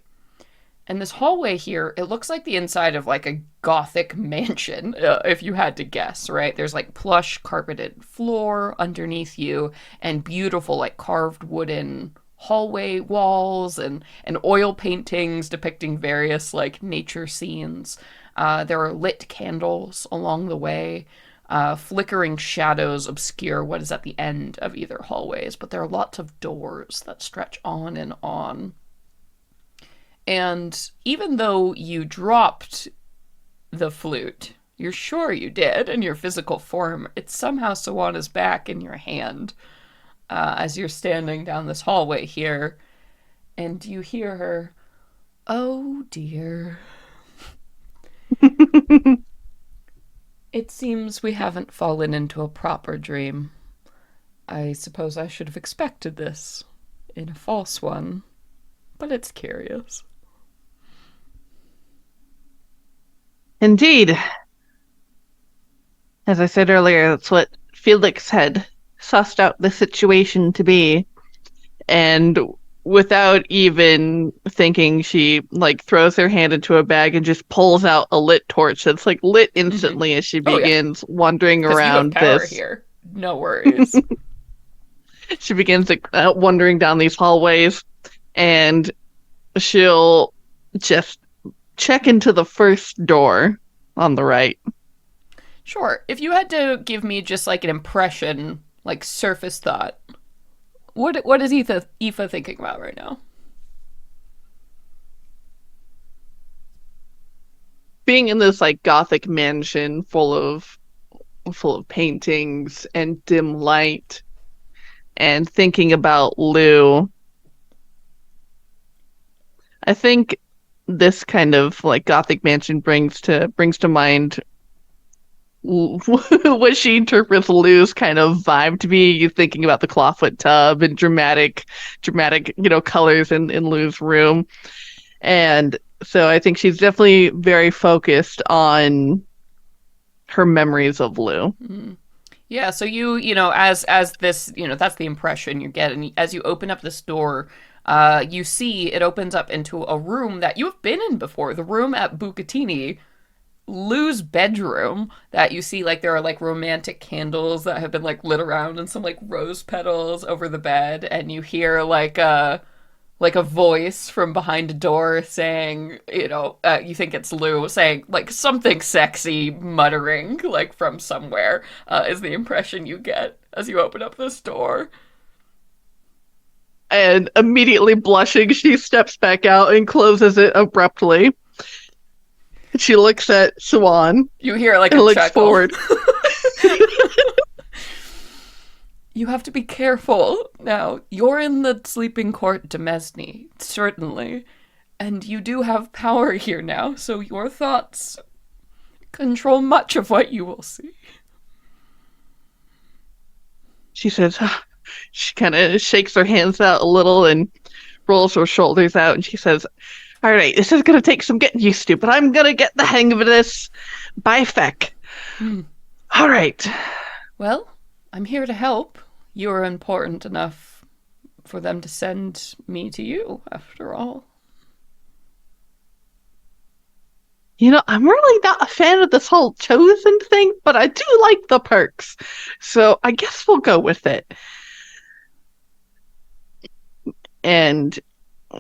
And this hallway here, it looks like the inside of like a gothic mansion, if you had to guess, right? There's like plush carpeted floor underneath you and beautiful like carved wooden hallway walls and oil paintings depicting various like nature scenes. There are lit candles along the way. Flickering shadows obscure what is at the end of either hallways, but there are lots of doors that stretch on and on. And even though you dropped the flute, you're sure you did in your physical form, it's somehow Sawana's back in your hand, as you're standing down this hallway here, and you hear her, "Oh dear. It seems we haven't fallen into a proper dream. I suppose I should have expected this in a false one, but it's curious." Indeed. As I said earlier, that's what Felix had sussed out the situation to be. And without even thinking, she like throws her hand into a bag and just pulls out a lit torch that's like lit instantly as she begins wandering Because you have around power this. here. No worries. She begins wandering down these hallways, and she'll just check into the first door on the right. Sure. If you had to give me just like an impression, like surface thought, what is Aoife thinking about right now? Being in this like gothic mansion full of paintings and dim light, and thinking about Lu, I think this kind of like gothic mansion brings to mind what she interprets Lu's kind of vibe to be. You thinking about the clawfoot tub and dramatic, colors in Lu's room. And so I think she's definitely very focused on her memories of Lu. Mm. Yeah, so as this, that's the impression you get, and as you open up this door, you see it opens up into a room that you have been in before, the room at Bucatini, Lu's bedroom. That you see, like, there are like romantic candles that have been like lit around, and some like rose petals over the bed, and you hear like a voice from behind a door saying, you think it's Lu saying like something sexy, muttering like from somewhere, is the impression you get as you open up this door. And immediately blushing, she steps back out and closes it abruptly. She looks at Swan. You hear like and a looks chuckle. Forward. You have to be careful. Now, you're in the sleeping court Demesne, certainly. And you do have power here now, so your thoughts control much of what you will see. She says, she kind of shakes her hands out a little and rolls her shoulders out, and she says, all right, this is going to take some getting used to, but I'm going to get the hang of this by feck. All right. Well, I'm here to help. You're important enough for them to send me to you, after all. I'm really not a fan of this whole chosen thing, but I do like the perks. So I guess we'll go with it. And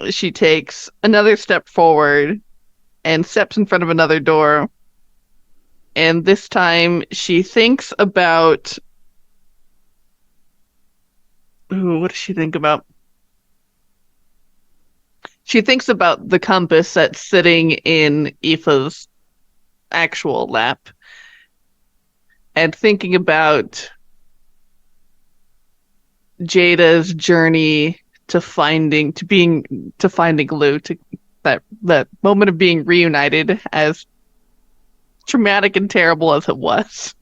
she takes another step forward and steps in front of another door. And this time she thinks about... Ooh, what does she think about? She thinks about the compass that's sitting in Aoife's actual lap. And thinking about Jada's journey to finding Lu, to that moment of being reunited, as traumatic and terrible as it was,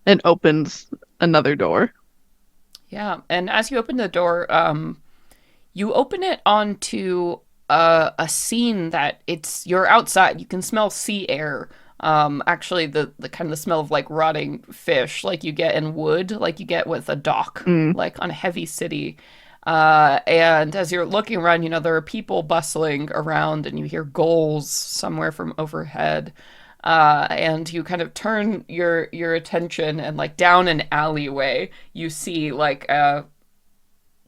and opens another door. Yeah, and as you open the door, you open it onto a scene that you're outside. You can smell sea air. Actually, the kind of the smell of like rotting fish, like you get in wood, like you get with a dock, like on a heavy city. And as you're looking around, there are people bustling around, and you hear gulls somewhere from overhead. And you kind of turn your attention, and like down an alleyway, you see like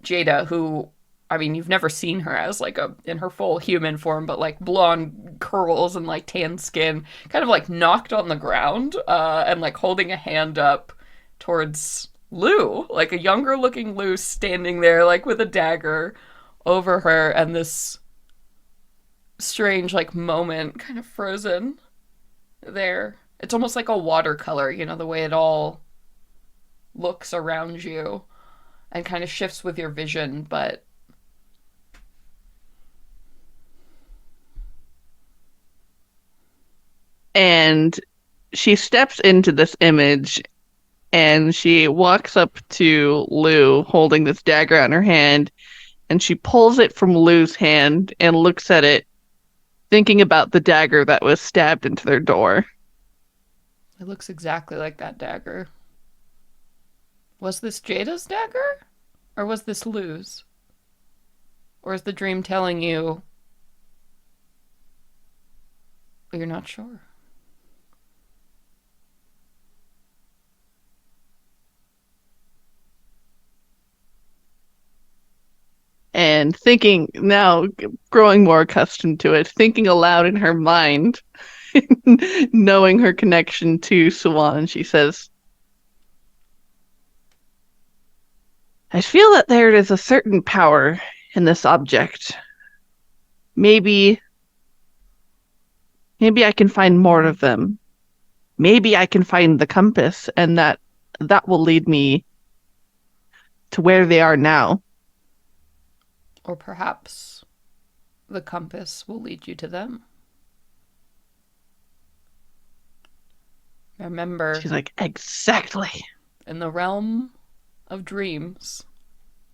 Jada, who, I mean, you've never seen her as like in her full human form, but like blonde curls and like tan skin, kind of like knocked on the ground, and like holding a hand up towards Lu, like a younger looking Lu standing there like with a dagger over her, and this strange like moment kind of frozen there. It's almost like a watercolor, the way it all looks around you and kind of shifts with your vision, but and she steps into this image, and she walks up to Lu holding this dagger on her hand, and she pulls it from Lu's hand and looks at it, thinking about the dagger that was stabbed into their door. It looks exactly like that dagger. Was this Jada's dagger? Or was this Lu's? Or is the dream telling you you're not sure? And thinking, now growing more accustomed to it, thinking aloud in her mind, knowing her connection to Swan, she says, I feel that there is a certain power in this object. Maybe I can find more of them. Maybe I can find the compass, and that will lead me to where they are now. Or perhaps the compass will lead you to them. Remember, She's like, exactly. in the realm of dreams,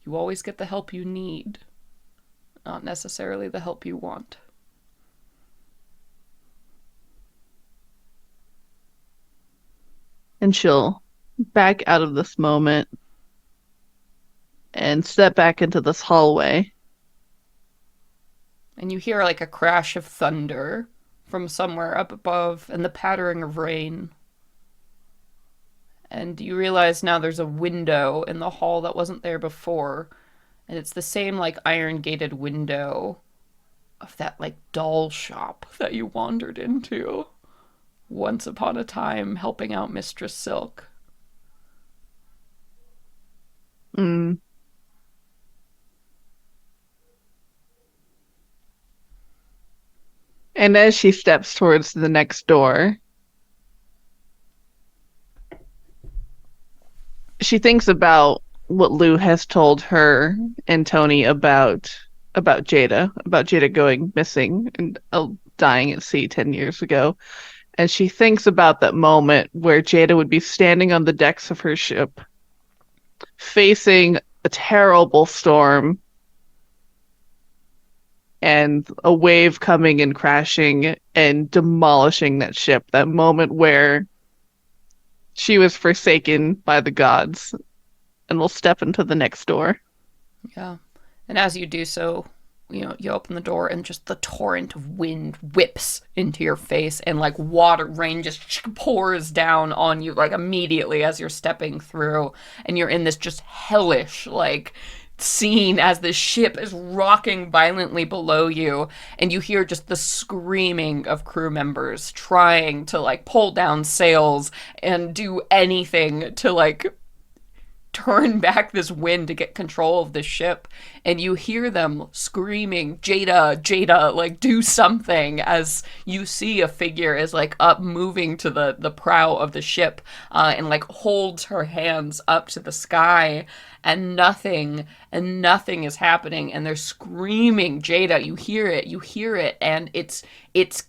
you always get the help you need, not necessarily the help you want. And she'll back out of this moment and step back into this hallway. And you hear like a crash of thunder from somewhere up above and the pattering of rain. And you realize now there's a window in the hall that wasn't there before. And it's the same like iron gated window of that like doll shop that you wandered into once upon a time helping out Mistress Silk. Mm. And as she steps towards the next door, she thinks about what Lu has told her and Toni about Jada going missing and dying at sea 10 years ago. And she thinks about that moment where Jada would be standing on the decks of her ship, facing a terrible storm and a wave coming and crashing and demolishing that ship. That moment where she was forsaken by the gods and will step into the next door. Yeah. And as you do so, you open the door and just the torrent of wind whips into your face and like rain just pours down on you like immediately as you're stepping through, and you're in this just hellish like scene as the ship is rocking violently below you, and you hear just the screaming of crew members trying to like pull down sails and do anything to like turn back this wind to get control of the ship. And you hear them screaming, Jada, Jada, like do something, as you see a figure is like up moving to the prow of the ship and like holds her hands up to the sky, and nothing is happening, and they're screaming Jada. You hear it, and it's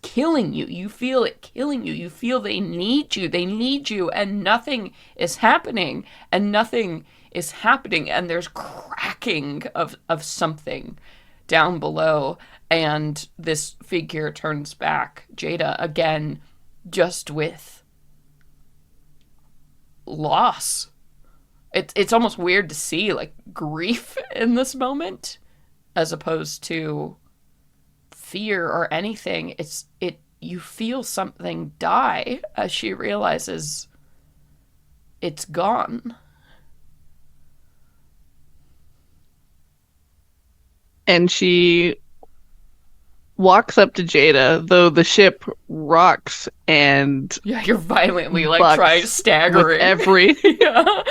killing you. You feel it killing you. You feel they need you, and nothing is happening, and there's cracking of something down below, and this figure turns back, Jada again, just with loss. It's almost weird to see like grief in this moment as opposed to fear or anything. You feel something die as she realizes it's gone. And she walks up to Jada, though the ship rocks and yeah, you're violently like trying staggering every yeah.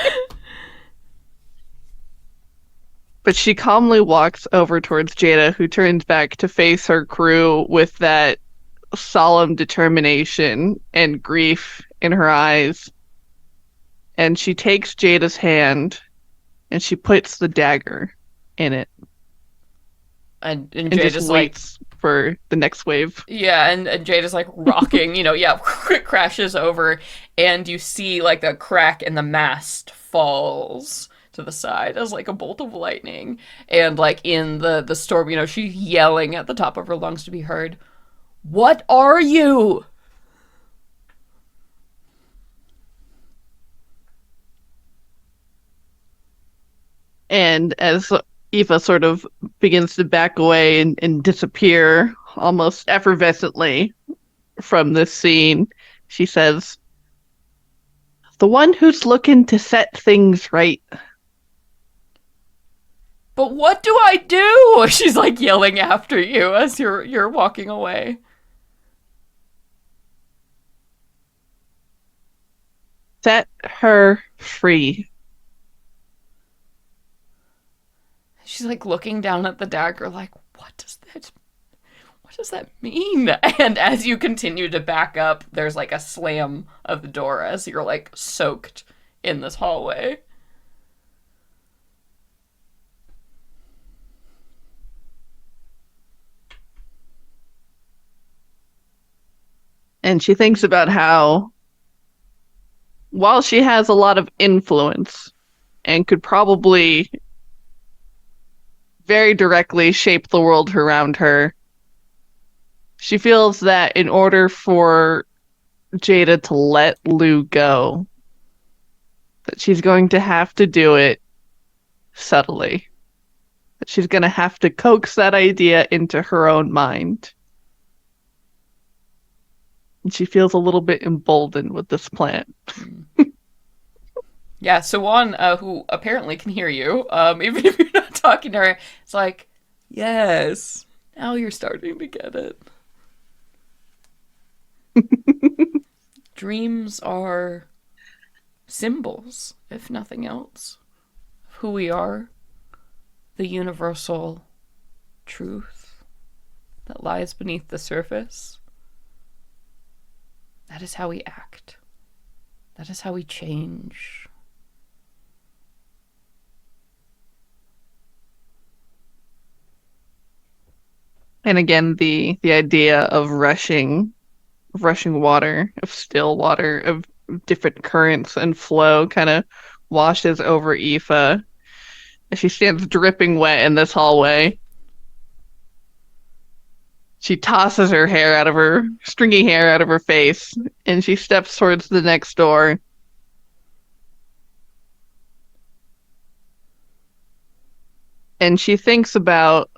But she calmly walks over towards Jada, who turns back to face her crew with that solemn determination and grief in her eyes. And she takes Jada's hand and she puts the dagger in it. And Jada's just waits for the next wave. Yeah, and Jada's like rocking, it crashes over, and you see like the crack in the mast falls to the side as like a bolt of lightning, and like in the storm, she's yelling at the top of her lungs to be heard, "What are you?" And as Aoife sort of begins to back away and disappear almost effervescently from this scene, she says, "The one who's looking to set things right." But what do I do? She's like yelling after you as you're walking away. Set her free. She's like looking down at the dagger like, what does that mean? And as you continue to back up, there's like a slam of the door as you're like soaked in this hallway. And she thinks about how, while she has a lot of influence and could probably very directly shape the world around her, she feels that in order for Jada to let Lu go, that she's going to have to do it subtly. That she's going to have to coax that idea into her own mind. And she feels a little bit emboldened with this plan. Yeah, so Juan, who apparently can hear you, even if you're not talking to her, it's like, yes, now you're starting to get it. Dreams are symbols, if nothing else, of who we are, the universal truth that lies beneath the surface. That is how we act. That is how we change. And again, the idea of rushing water, of still water, of different currents and flow kind of washes over Aoife as she stands dripping wet in this hallway. She tosses her hair out of her, stringy hair out of her face, and she steps towards the next door. And she thinks about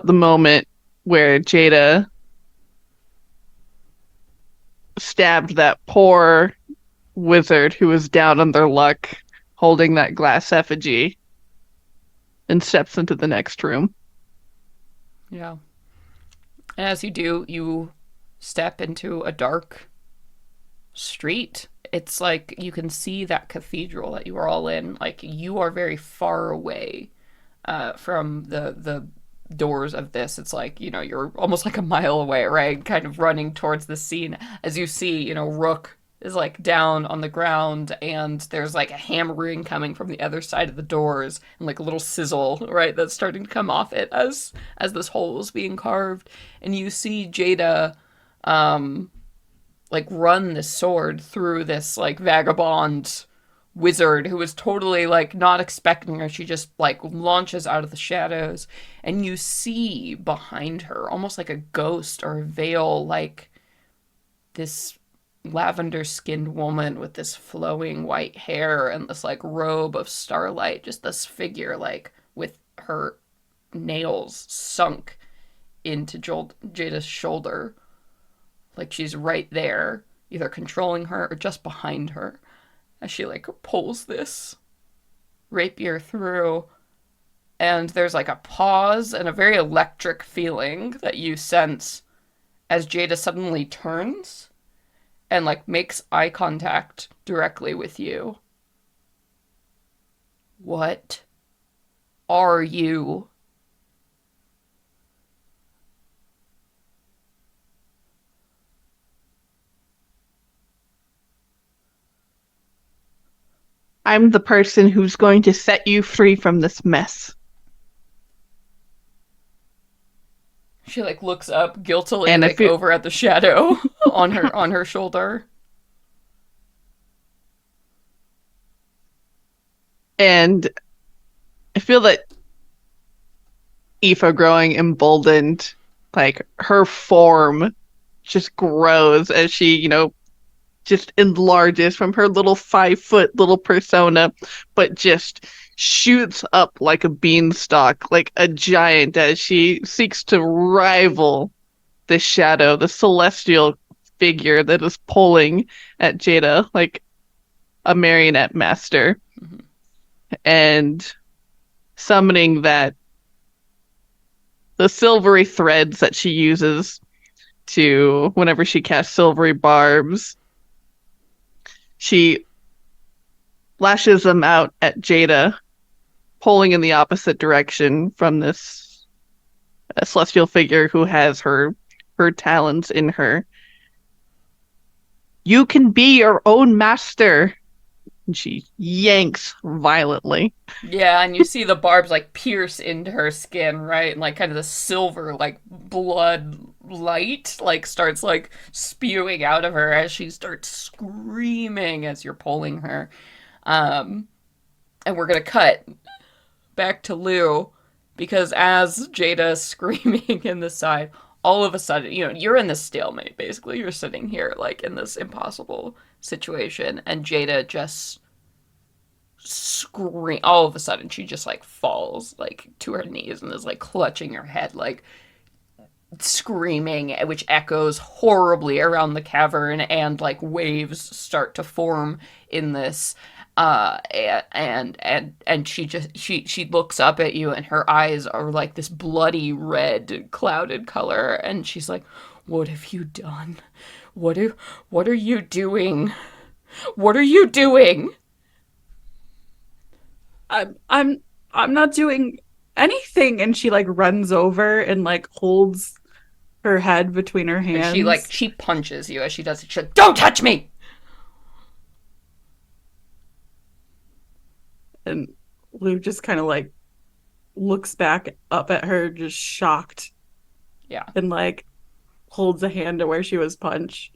the moment where Jada stabbed that poor wizard who was down on their luck holding that glass effigy, and steps into the next room. Yeah. And as you do, you step into a dark street. It's like you can see that cathedral that you are all in. Like, you are very far away from the doors of this. It's like, you're almost like a mile away, right? Kind of running towards the scene as you see, Rook is like down on the ground, and there's like a hammering coming from the other side of the doors, and like a little sizzle, right, that's starting to come off it as this hole is being carved. And you see Jada like run this sword through this like vagabond wizard who is totally like not expecting her. She just like launches out of the shadows, and you see behind her almost like a ghost or a veil, like this lavender skinned woman with this flowing white hair and this like robe of starlight, just this figure like with her nails sunk into Jada's shoulder, like she's right there, either controlling her or just behind her, as she like pulls this rapier through. And there's like a pause and a very electric feeling that you sense as Jada suddenly turns and like makes eye contact directly with you. What are you? I'm the person who's going to set you free from this mess. She like looks up guiltily, And like over at the shadow on her shoulder. And I feel that Aoife growing emboldened, like her form just grows as she, just enlarges from her little 5-foot little persona, but just shoots up like a beanstalk, like a giant, as she seeks to rival the shadow, the celestial figure that is pulling at Jada like a marionette master. Mm-hmm. And summoning the silvery threads that she uses to, whenever she casts silvery barbs, she lashes them out at Jada, pulling in the opposite direction from this celestial figure who has her talons in her. You can be your own master. And she yanks violently. Yeah, and you see the barbs like pierce into her skin, right? And like kind of the silver like blood light like starts like spewing out of her as she starts screaming as you're pulling her. Um and we're gonna cut back to Lou because as Jada's screaming in the side, all of a sudden, you're in this stalemate basically. You're sitting here like in this impossible situation and Jada just scream all of a sudden she just like falls like to her knees and is like clutching her head like screaming, which echoes horribly around the cavern and like waves start to form in this and she looks up at you and her eyes are like this bloody red clouded color and she's like, what have you done? What are you doing? What are you doing? I'm not doing anything. And she like runs over and like holds her head between her And hands. she punches you as she does it. She's like, don't touch me! And Lou just kind of like looks back up at her, just shocked, Yeah. and like holds a hand to where she was punched.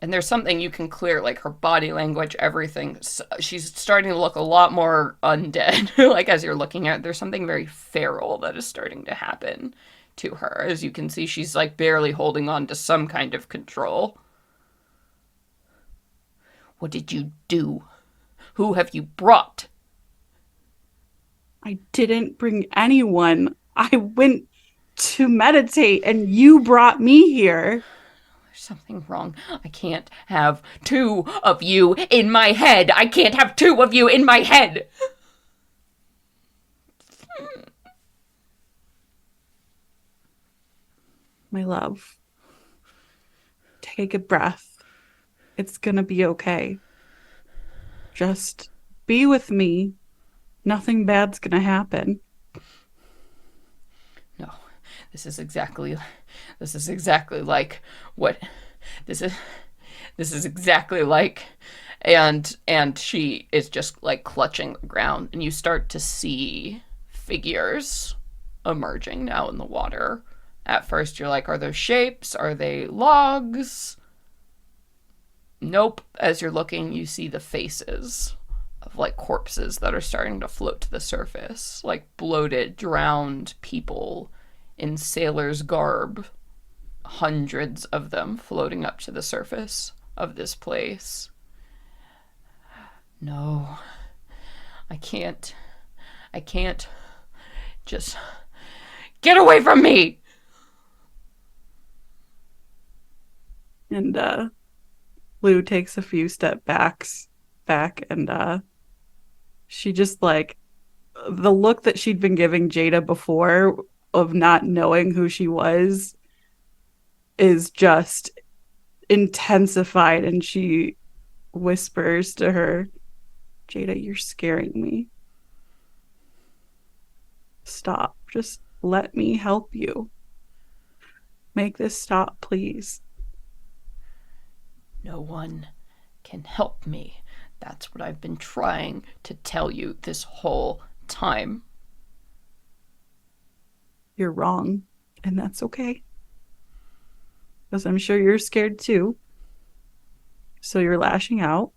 And there's something you can clear, like her body language, everything. She's starting to look a lot more undead. Like as you're looking at it, there's something very feral that is starting to happen to her. As you can see, she's like barely holding on to some kind of control. What did you do? Who have you brought? I didn't bring anyone. I went to meditate and you brought me here. There's something wrong. I can't have two of you in my head. I can't have two of you in my head. My love, take a breath. It's gonna be okay. Just be with me. Nothing bad's gonna happen. No, this is exactly like what this is this is exactly like and she is just like clutching the ground and you start to see figures emerging now in the water. At first you're like, are those shapes? Are they logs? Nope. As you're looking, you see the faces of like corpses that are starting to float to the surface, like bloated, drowned people in sailor's garb. Hundreds of them floating up to the surface of this place. No, I can't. I can't. Just get away from me! And Lou takes a few back and she just like the look that she'd been giving Jada before of not knowing who she was is just intensified and she whispers to her, Jada, you're scaring me. Stop. Just let me help you. Make this stop, please. No one can help me. That's what I've been trying to tell you this whole time. You're wrong, and that's okay. Because I'm sure you're scared too. So you're lashing out.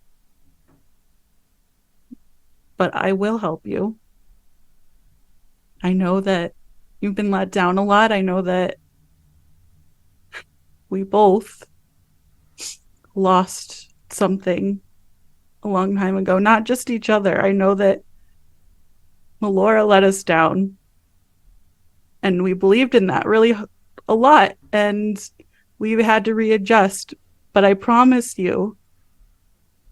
But I will help you. I know that you've been let down a lot. I know that we both lost something a long time ago, not just each other. I know that Melora let us down. And we believed in that really a lot. And we had to readjust. But I promise you,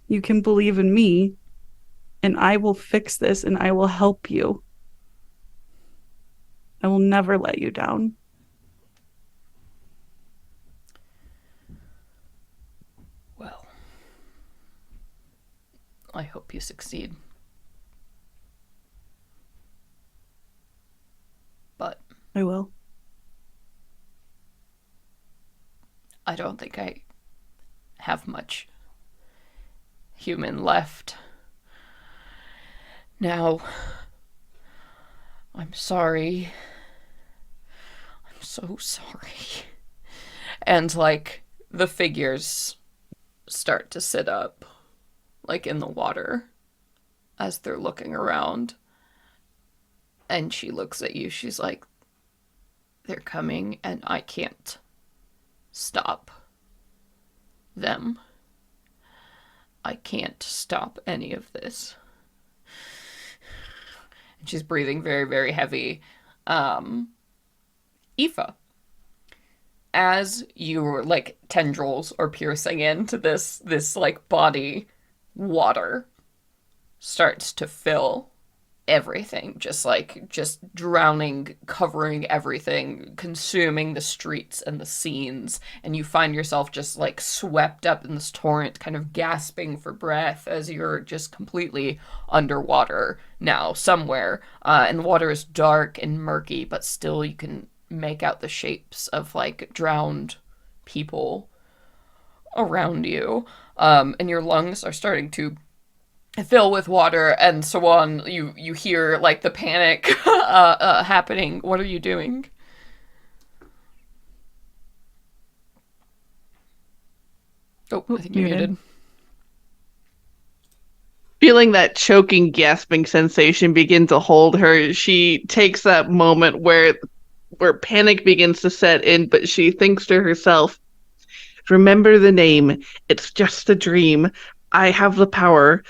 you can believe in me. And I will fix this and I will help you. I will never let you down. Well, I hope you succeed. But I will. I don't think I have much human left. Now, I'm sorry. I'm so sorry. And, like, the figures start to sit up, like, in the water as they're looking around. And she looks at you. She's like, they're coming, and I can't stop them. I can't stop any of this. And she's breathing very, very heavy. Aoife, as your like tendrils are piercing into this like body, water starts to fill everything, just drowning, covering everything, consuming the streets and the scenes, and you find yourself just like swept up in this torrent, kind of gasping for breath as you're just completely underwater now somewhere, and the water is dark and murky, but still you can make out the shapes of like drowned people around you, and your lungs are starting to fill with water and so on. You hear like the panic happening. What are you doing? Oh, I think you're muted. Feeling that choking, gasping sensation begin to hold her, she takes that moment where panic begins to set in, but she thinks to herself, remember the name. It's just a dream. I have the power.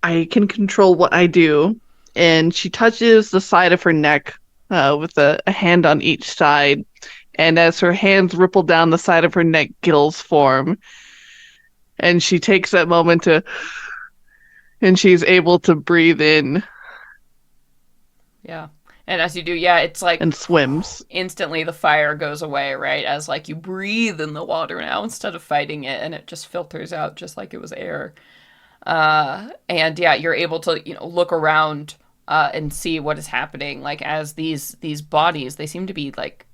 I can control what I do. And she touches the side of her neck with a hand on each side. And as her hands ripple down the side of her neck, gills form. And she takes that moment and she's able to breathe in. Yeah. And as you do, yeah, it's like... And swims. Instantly the fire goes away, right? As like you breathe in the water now instead of fighting it, and it just filters out just like it was air. And yeah, you're able to, look around and see what is happening. Like as these bodies, they seem to be like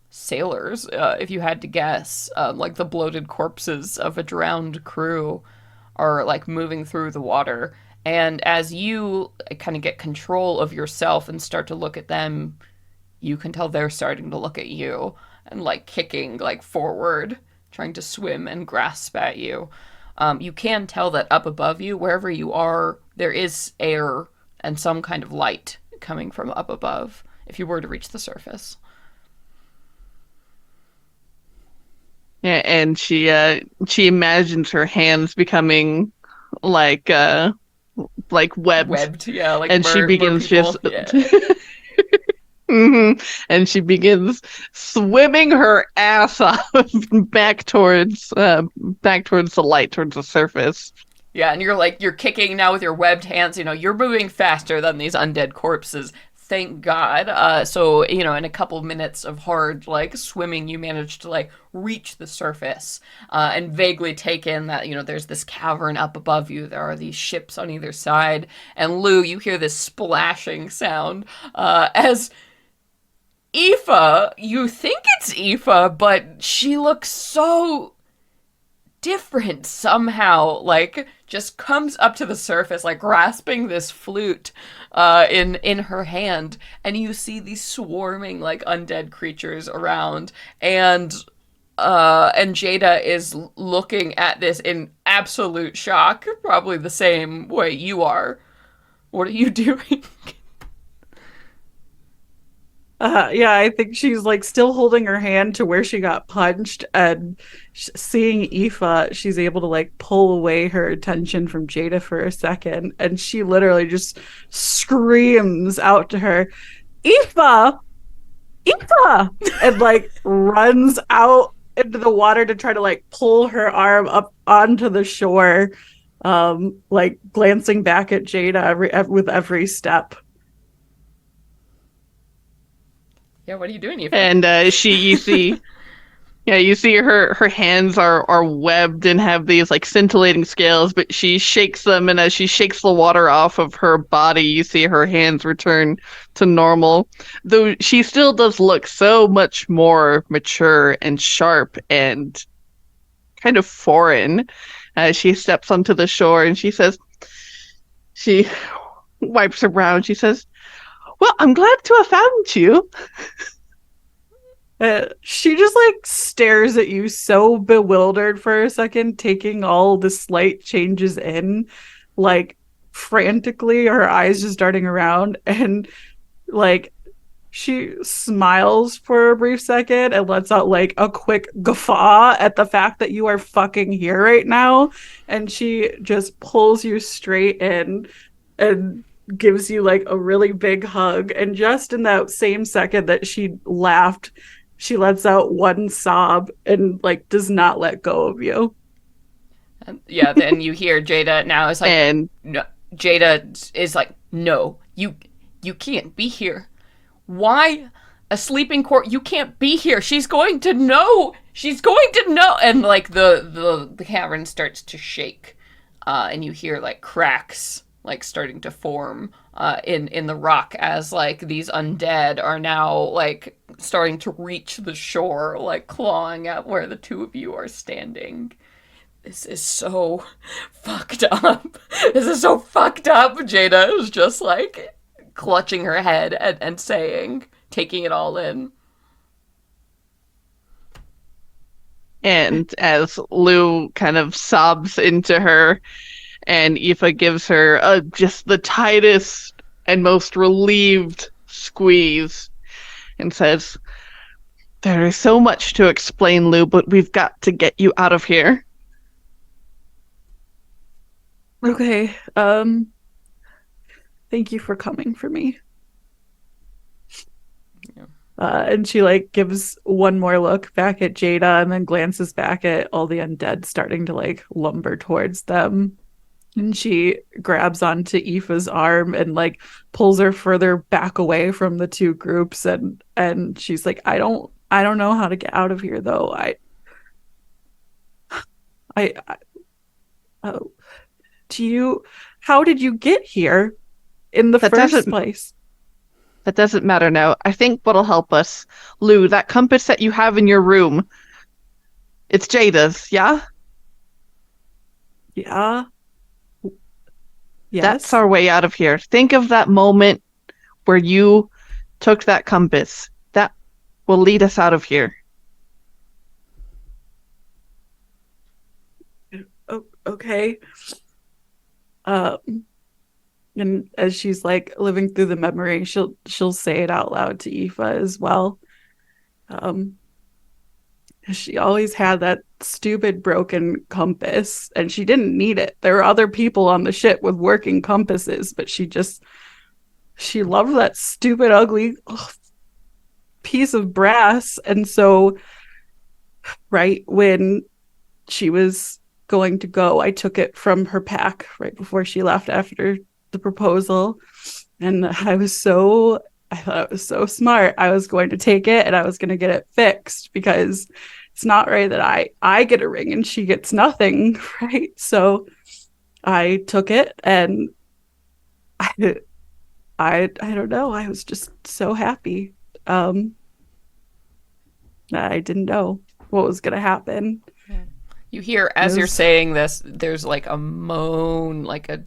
sailors, if you had to guess. Like the bloated corpses of a drowned crew are like moving through the water. And as you kind of get control of yourself and start to look at them, you can tell they're starting to look at you and like kicking like forward, trying to swim and grasp at you. You can tell that up above you, wherever you are, there is air and some kind of light coming from up above if you were to reach the surface. Yeah, and she imagines her hands becoming like webbed, yeah, like and she begins just yeah. Mm-hmm. And she begins swimming her ass off back towards the light, towards the surface. Yeah, and you're kicking now with your webbed hands. You're moving faster than these undead corpses. Thank God. So, in a couple minutes of hard, like, swimming, you managed to, like, reach the surface and vaguely take in that, there's this cavern up above you. There are these ships on either side. And Lu, you hear this splashing sound as Aoife, you think it's Aoife, but she looks so different somehow, like just comes up to the surface, like grasping this flute in her hand, and you see these swarming like undead creatures around, and Jada is looking at this in absolute shock, probably the same way you are. What are you doing? Yeah, I think she's like still holding her hand to where she got punched, and seeing Aoife, she's able to like pull away her attention from Jada for a second, and she literally just screams out to her, Aoife! Aoife! And like runs out into the water to try to like pull her arm up onto the shore, like glancing back at Jada with every step. Yeah, what are you doing, Aoife? And you see her hands are webbed and have these like scintillating scales, but she shakes them, and as she shakes the water off of her body, you see her hands return to normal. Though she still does look so much more mature and sharp and kind of foreign. as she steps onto the shore and she wipes her brow and she says, "Well, I'm glad to have found you." She just like stares at you so bewildered for a second, taking all the slight changes in, like frantically, her eyes just darting around, and like she smiles for a brief second and lets out like a quick guffaw at the fact that you are fucking here right now. And she just pulls you straight in and gives you like a really big hug. And just in that same second that she laughed, she lets out one sob and like does not let go of you. And yeah, then you hear Jada now is like, And no, Jada is like, no, you can't be here. Why a sleeping court? You can't be here. She's going to know. She's going to know. And like the cavern starts to shake, and you hear like cracks like starting to form in the rock as like these undead are now like starting to reach the shore, like clawing at where the two of you are standing. This is so fucked up. This is so fucked up. Jada is just like clutching her head and saying, taking it all in. and as Lou kind of sobs into her, and Aoife gives her just the tightest and most relieved squeeze, and says, "There is so much to explain, Lou, but we've got to get you out of here." Okay. Thank you for coming for me. Yeah. And she like gives one more look back at Jada and then glances back at all the undead starting to like lumber towards them. And she grabs onto Aoife's arm and like pulls her further back away from the two groups, and she's like, I don't know how to get out of here though. I oh, do you how did you get here in the That first doesn't place? that doesn't matter now. I think what'll help us, Lou, that compass that you have in your room, it's Jada's, yeah? Yeah. That's Yes. our way out of here. Think of that moment where you took that compass. That will lead us out of here. Oh, okay. Um, and as she's like living through the memory, she'll say it out loud to Aoife as well. Um, she always had that stupid broken compass, and she didn't need it. There were other people on the ship with working compasses, but she loved that stupid, ugly piece of brass. And so, right when she was going to go, I took it from her pack right before she left after the proposal. And I thought it was so smart. I was going to take it and I was going to get it fixed, because it's not right that I get a ring and she gets nothing, right? So I took it, and I I don't know. I was just so happy. Um, I didn't know what was going to happen. You hear It as you're was saying this, there's like a moan, like a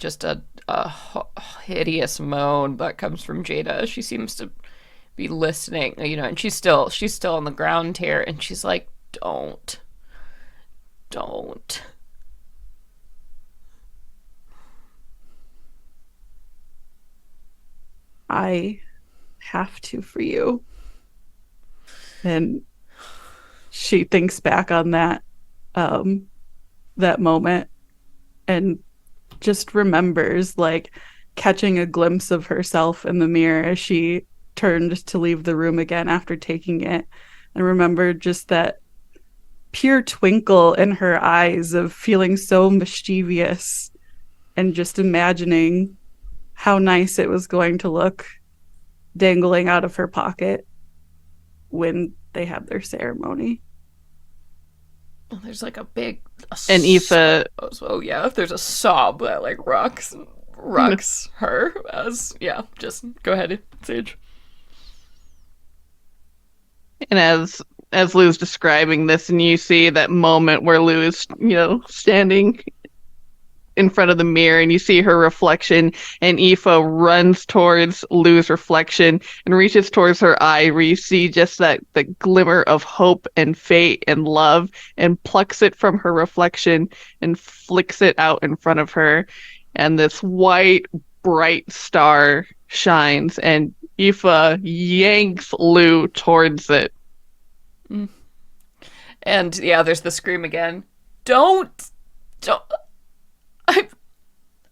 hideous moan that comes from Jada. She seems to be listening, and she's still on the ground here, and she's like, don't. I have to for you. And she thinks back on um that moment and just remembers like catching a glimpse of herself in the mirror as she turned to leave the room again after taking it, and remembered just that pure twinkle in her eyes of feeling so mischievous, and just imagining how nice it was going to look dangling out of her pocket when they had their ceremony. There's like And Aoife, oh yeah, there's a sob that like rocks her as just go ahead, Sage. and as as Lou's describing this, and you see that moment where Lou is, standing in front of the mirror, and you see her reflection, and Aoife runs towards Lou's reflection and reaches towards her eye, where you see just the glimmer of hope and fate and love, and plucks it from her reflection and flicks it out in front of her, and this white, bright star shines, and Aoife yanks Lou towards it. And yeah, there's the scream again. Don't.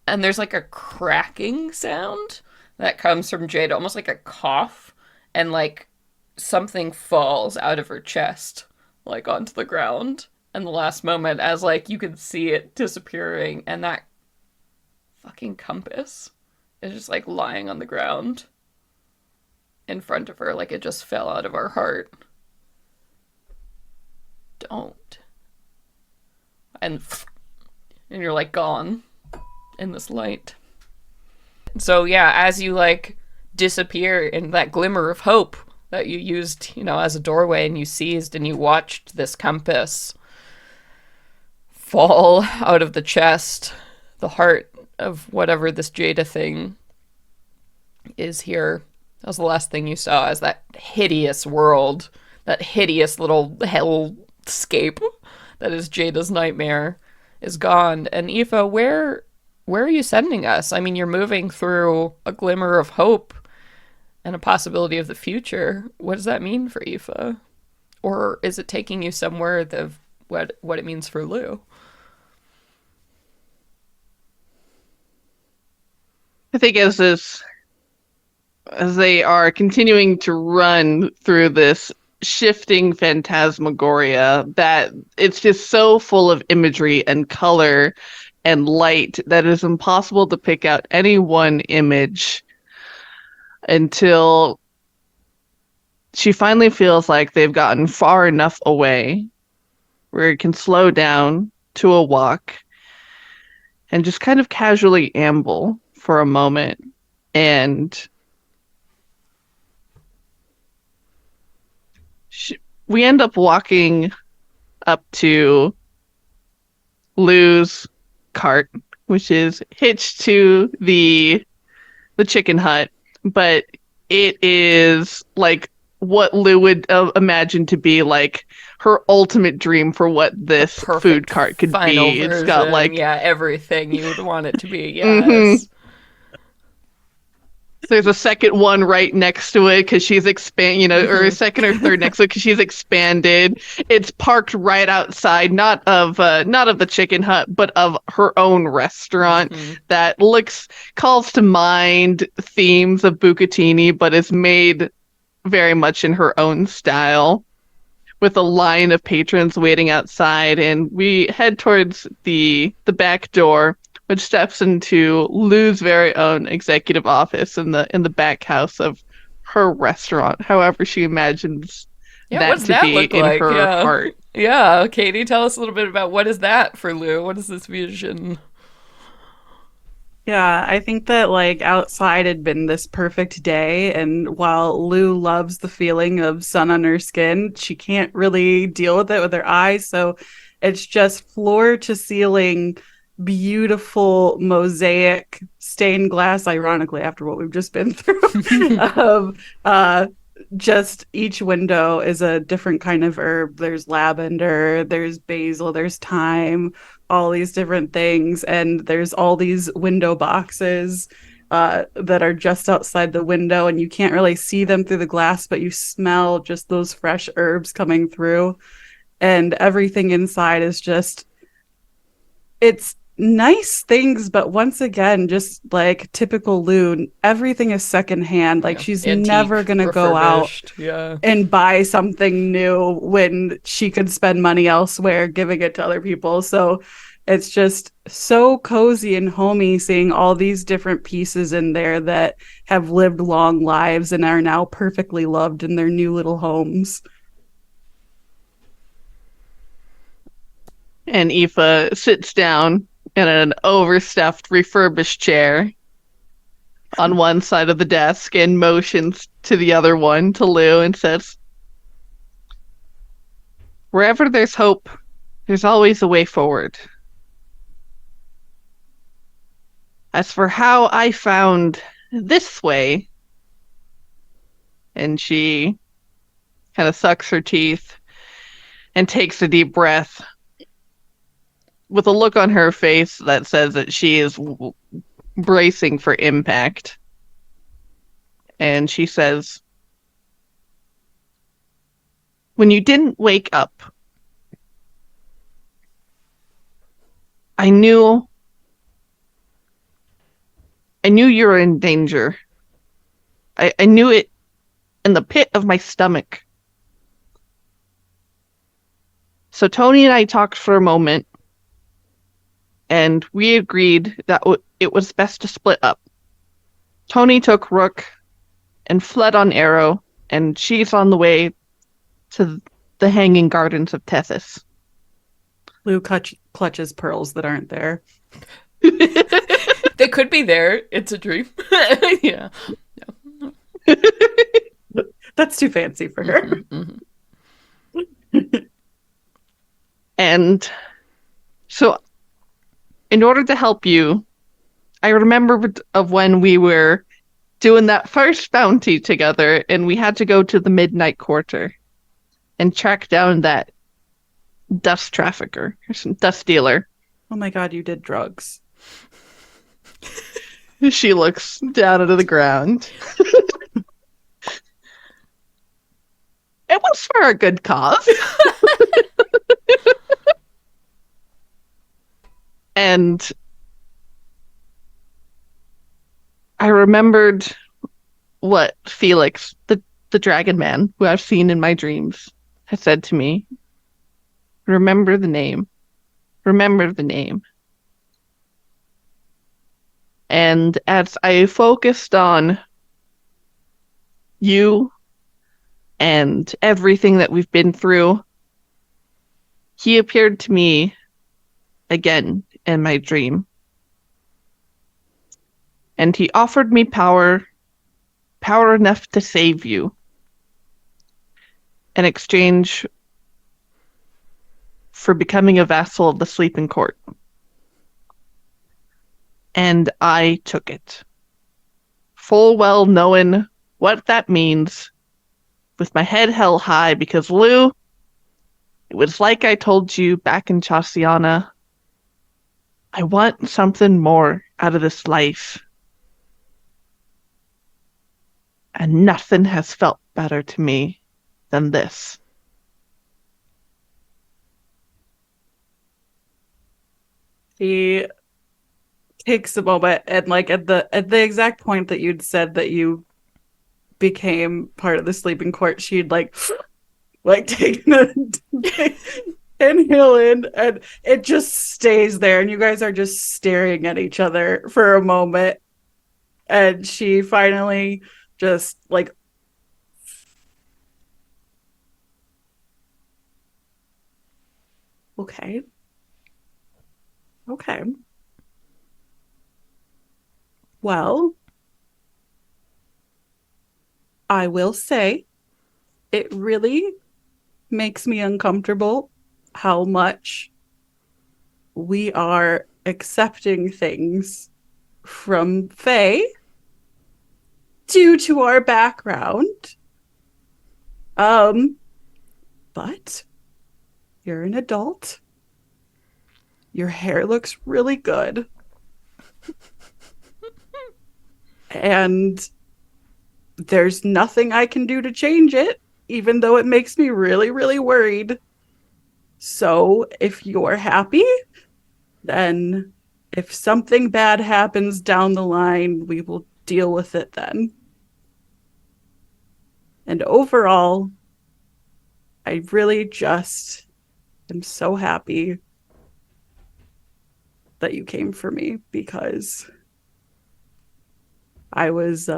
And there's like a cracking sound that comes from Jade, almost like a cough, and like something falls out of her chest, like onto the ground. And the last moment, as like you can see it disappearing, and that fucking compass is just like lying on the ground in front of her, like it just fell out of our heart. Don't. And you're like gone in this light. So yeah, as you like disappear in that glimmer of hope that you used, as a doorway, and you seized and you watched this compass fall out of the chest, the heart of whatever this Jada thing is here. That was the last thing you saw, as that hideous world, that hideous little hellscape that is Jada's nightmare is gone. And Aoife, where are you sending us? I mean, you're moving through a glimmer of hope and a possibility of the future. What does that mean for Aoife? Or is it taking you somewhere what it means for Lu? I think as they are continuing to run through this shifting phantasmagoria, that it's just so full of imagery and color and light that it is impossible to pick out any one image until she finally feels like they've gotten far enough away where it can slow down to a walk and just kind of casually amble for a moment. And we end up walking up to Lu's cart, which is hitched to the chicken hut, but it is like what Lu would imagine to be like her ultimate dream for what this food cart could be. Version. It's got like everything you would want it to be. Yes. Mm-hmm. There's a second one right next to it because she's or a second or third next to it because she's expanded. It's parked right outside, not of the chicken hut, but of her own restaurant that calls to mind themes of Bucatini, but is made very much in her own style, with a line of patrons waiting outside. And we head towards the back door, which steps into Lu's very own executive office in the back house of her restaurant, however she imagines that to be in her heart. Yeah, Katie, tell us a little bit about what is that for Lu? What is this vision? Yeah, I think that like outside had been this perfect day, and while Lu loves the feeling of sun on her skin, she can't really deal with it with her eyes, so it's just floor to ceiling beautiful mosaic stained glass, ironically after what we've just been through, of just each window is a different kind of herb. There's lavender, there's basil, there's thyme, all these different things, and there's all these window boxes that are just outside the window, and you can't really see them through the glass, but you smell just those fresh herbs coming through, and everything inside is just, it's nice things, but once again, just like typical Lu, everything is secondhand. Like she's never gonna go out and buy something new when she could spend money elsewhere giving it to other people. So it's just so cozy and homey seeing all these different pieces in there that have lived long lives and are now perfectly loved in their new little homes. And Aoife sits down in an overstuffed, refurbished chair on one side of the desk and motions to the other one, to Lu, and says, Wherever there's hope, there's always a way forward. As for how I found this way, and she kind of sucks her teeth and takes a deep breath with a look on her face that says that she is bracing for impact. And she says, when you didn't wake up, I knew you were in danger. I knew it in the pit of my stomach. So Toni and I talked for a moment, and we agreed that it was best to split up. Toni took Rook and fled on Arrow, and she's on the way to the Hanging Gardens of Tethys. Lu clutches pearls that aren't there. They could be there. It's a dream. Yeah. That's too fancy for her. Mm-hmm. And so, in order to help you, I remember of when we were doing that first bounty together, and we had to go to the Midnight Quarter and track down that dust trafficker, or dust dealer. Oh my god, you did drugs. She looks down into the ground. It was for a good cause. And I remembered what Felix, the dragon man, who I've seen in my dreams, had said to me. Remember the name. Remember the name. And as I focused on you and everything that we've been through, he appeared to me again in my dream. And he offered me power enough to save you in exchange for becoming a vassal of the Sleeping Court. And I took it, full well knowing what that means, with my head held high, because Lu, it was like I told you back in Chasiana, I want something more out of this life. And nothing has felt better to me than this. He takes a moment, and like at the exact point that you'd said that you became part of the Sleeping Court, she'd like taken a inhale in, and it just stays there, and you guys are just staring at each other for a moment, and she finally just like, okay. Well, I will say it really makes me uncomfortable how much we are accepting things from Faye due to our background. But you're an adult. Your hair looks really good. And there's nothing I can do to change it, even though it makes me really, really worried. So if you're happy, then if something bad happens down the line, we will deal with it then. And overall, I really just am so happy that you came for me, because I was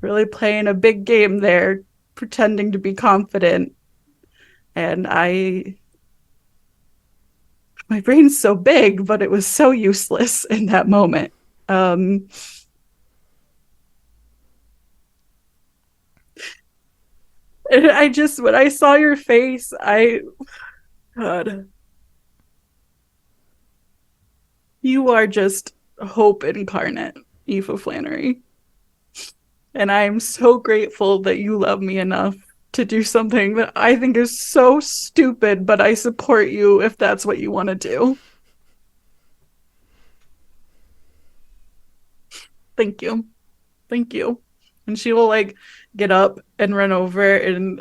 really playing a big game there, pretending to be confident. And my brain's so big, but it was so useless in that moment. And I just, when I saw your face, God, you are just hope incarnate, Aoife Flannery. And I am so grateful that you love me enough to do something that I think is so stupid, but I support you if that's what you want to do. Thank you. Thank you. And she will like get up and run over and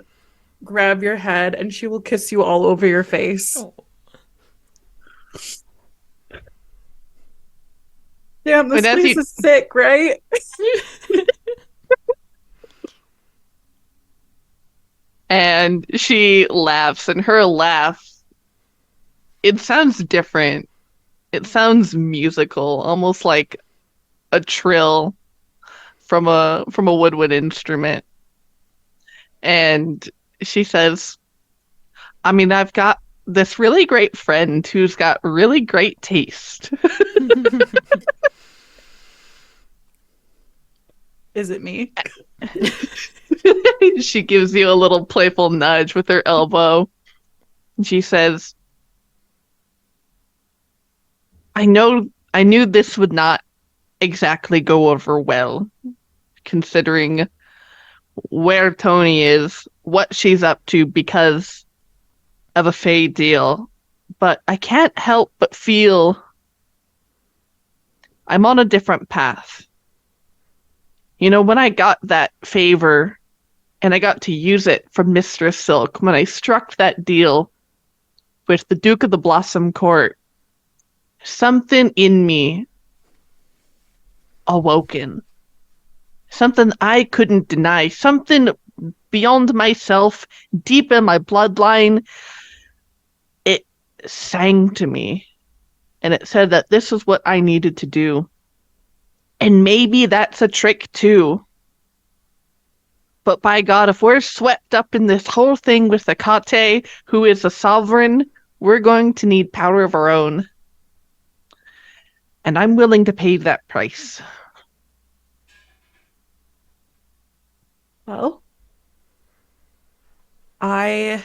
grab your head and she will kiss you all over your face. Oh. Damn, this And as place you is sick, right? and she laughs, and her laugh, it sounds different. It sounds musical, almost like a trill from a woodwind instrument. And she says, I mean, I've got this really great friend who's got really great taste. Is it me? She gives you a little playful nudge with her elbow. She says, I knew this would not exactly go over well, considering where Toni is, what she's up to because of a Fae deal. But I can't help but feel I'm on a different path. You know, when I got that favor and I got to use it from Mistress Silk, when I struck that deal with the Duke of the Blossom Court, something in me awoken. Something I couldn't deny. Something beyond myself, deep in my bloodline. It sang to me. And it said that this is what I needed to do. And maybe that's a trick too. But by God, if we're swept up in this whole thing with the Kate, who is a sovereign, we're going to need power of our own. And I'm willing to pay that price. Well, I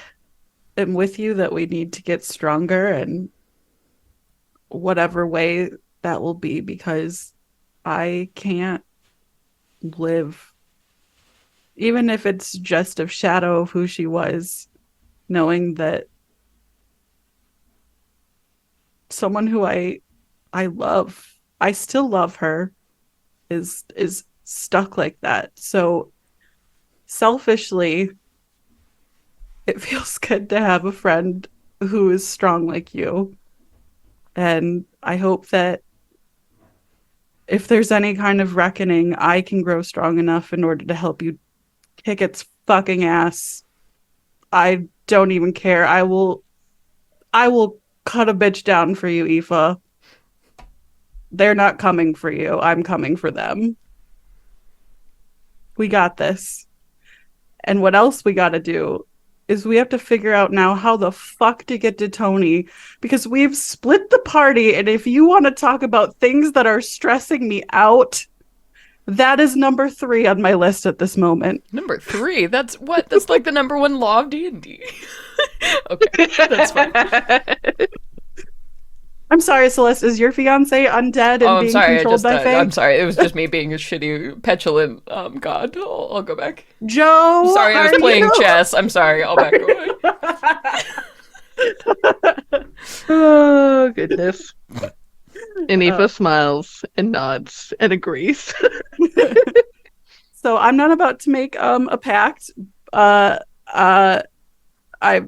am with you that we need to get stronger and whatever way that will be because I can't live, even if it's just a shadow of who she was, knowing that someone who I love, I still love her, is stuck like that. So selfishly, it feels good to have a friend who is strong like you. And I hope that if there's any kind of reckoning, I can grow strong enough in order to help you kick its fucking ass. I don't even care. I will cut a bitch down for you, Aoife. They're not coming for you. I'm coming for them. We got this. And what else we got to do is we have to figure out now how the fuck to get to Toni because we've split the party. And if you want to talk about things that are stressing me out, that is number 3 on my list at this moment. Number 3? That's what? That's like the number 1 law of D&D. Okay, that's fine. I'm sorry, Celeste. Is your fiance undead and being controlled by Fae? I'm sorry. It was just me being a shitty, petulant god. I'll go back. Joe, I'm sorry, I was playing chess. I'm sorry. I'll back away. Oh, goodness. And Aoife smiles and nods and agrees. So I'm not about to make a pact. I've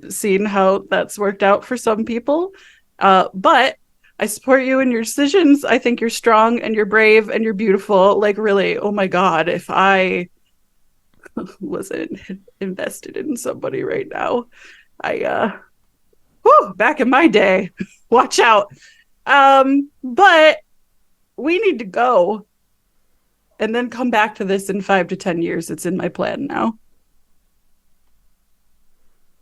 seen how that's worked out for some people. But I support you in your decisions. I think you're strong and you're brave and you're beautiful. Like, really, oh my God, if I wasn't invested in somebody right now, back in my day, watch out. But we need to go and then come back to this in 5 to 10 years. It's in my plan now.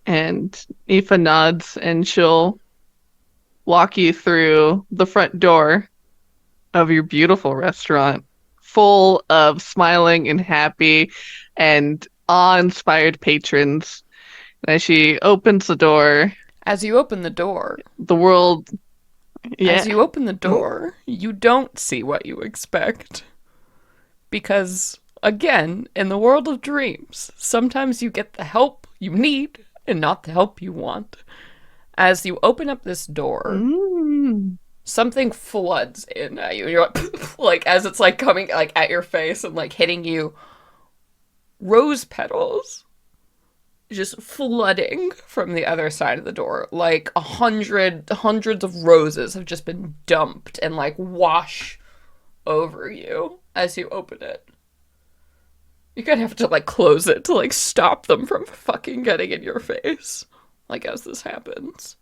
And Aoife nods and she'll walk you through the front door of your beautiful restaurant, full of smiling and happy and awe-inspired patrons. And as she opens the door, As you open the door, the world... Yeah. As you open the door, you don't see what you expect. Because, again, in the world of dreams, sometimes you get the help you need and not the help you want. As you open up this door, something floods in at you. And you're like, as it's like coming like at your face and like hitting you, rose petals just flooding from the other side of the door. Like hundreds of roses have just been dumped and like wash over you as you open it. You're gonna have to like close it to like stop them from fucking getting in your face. Like as this happens.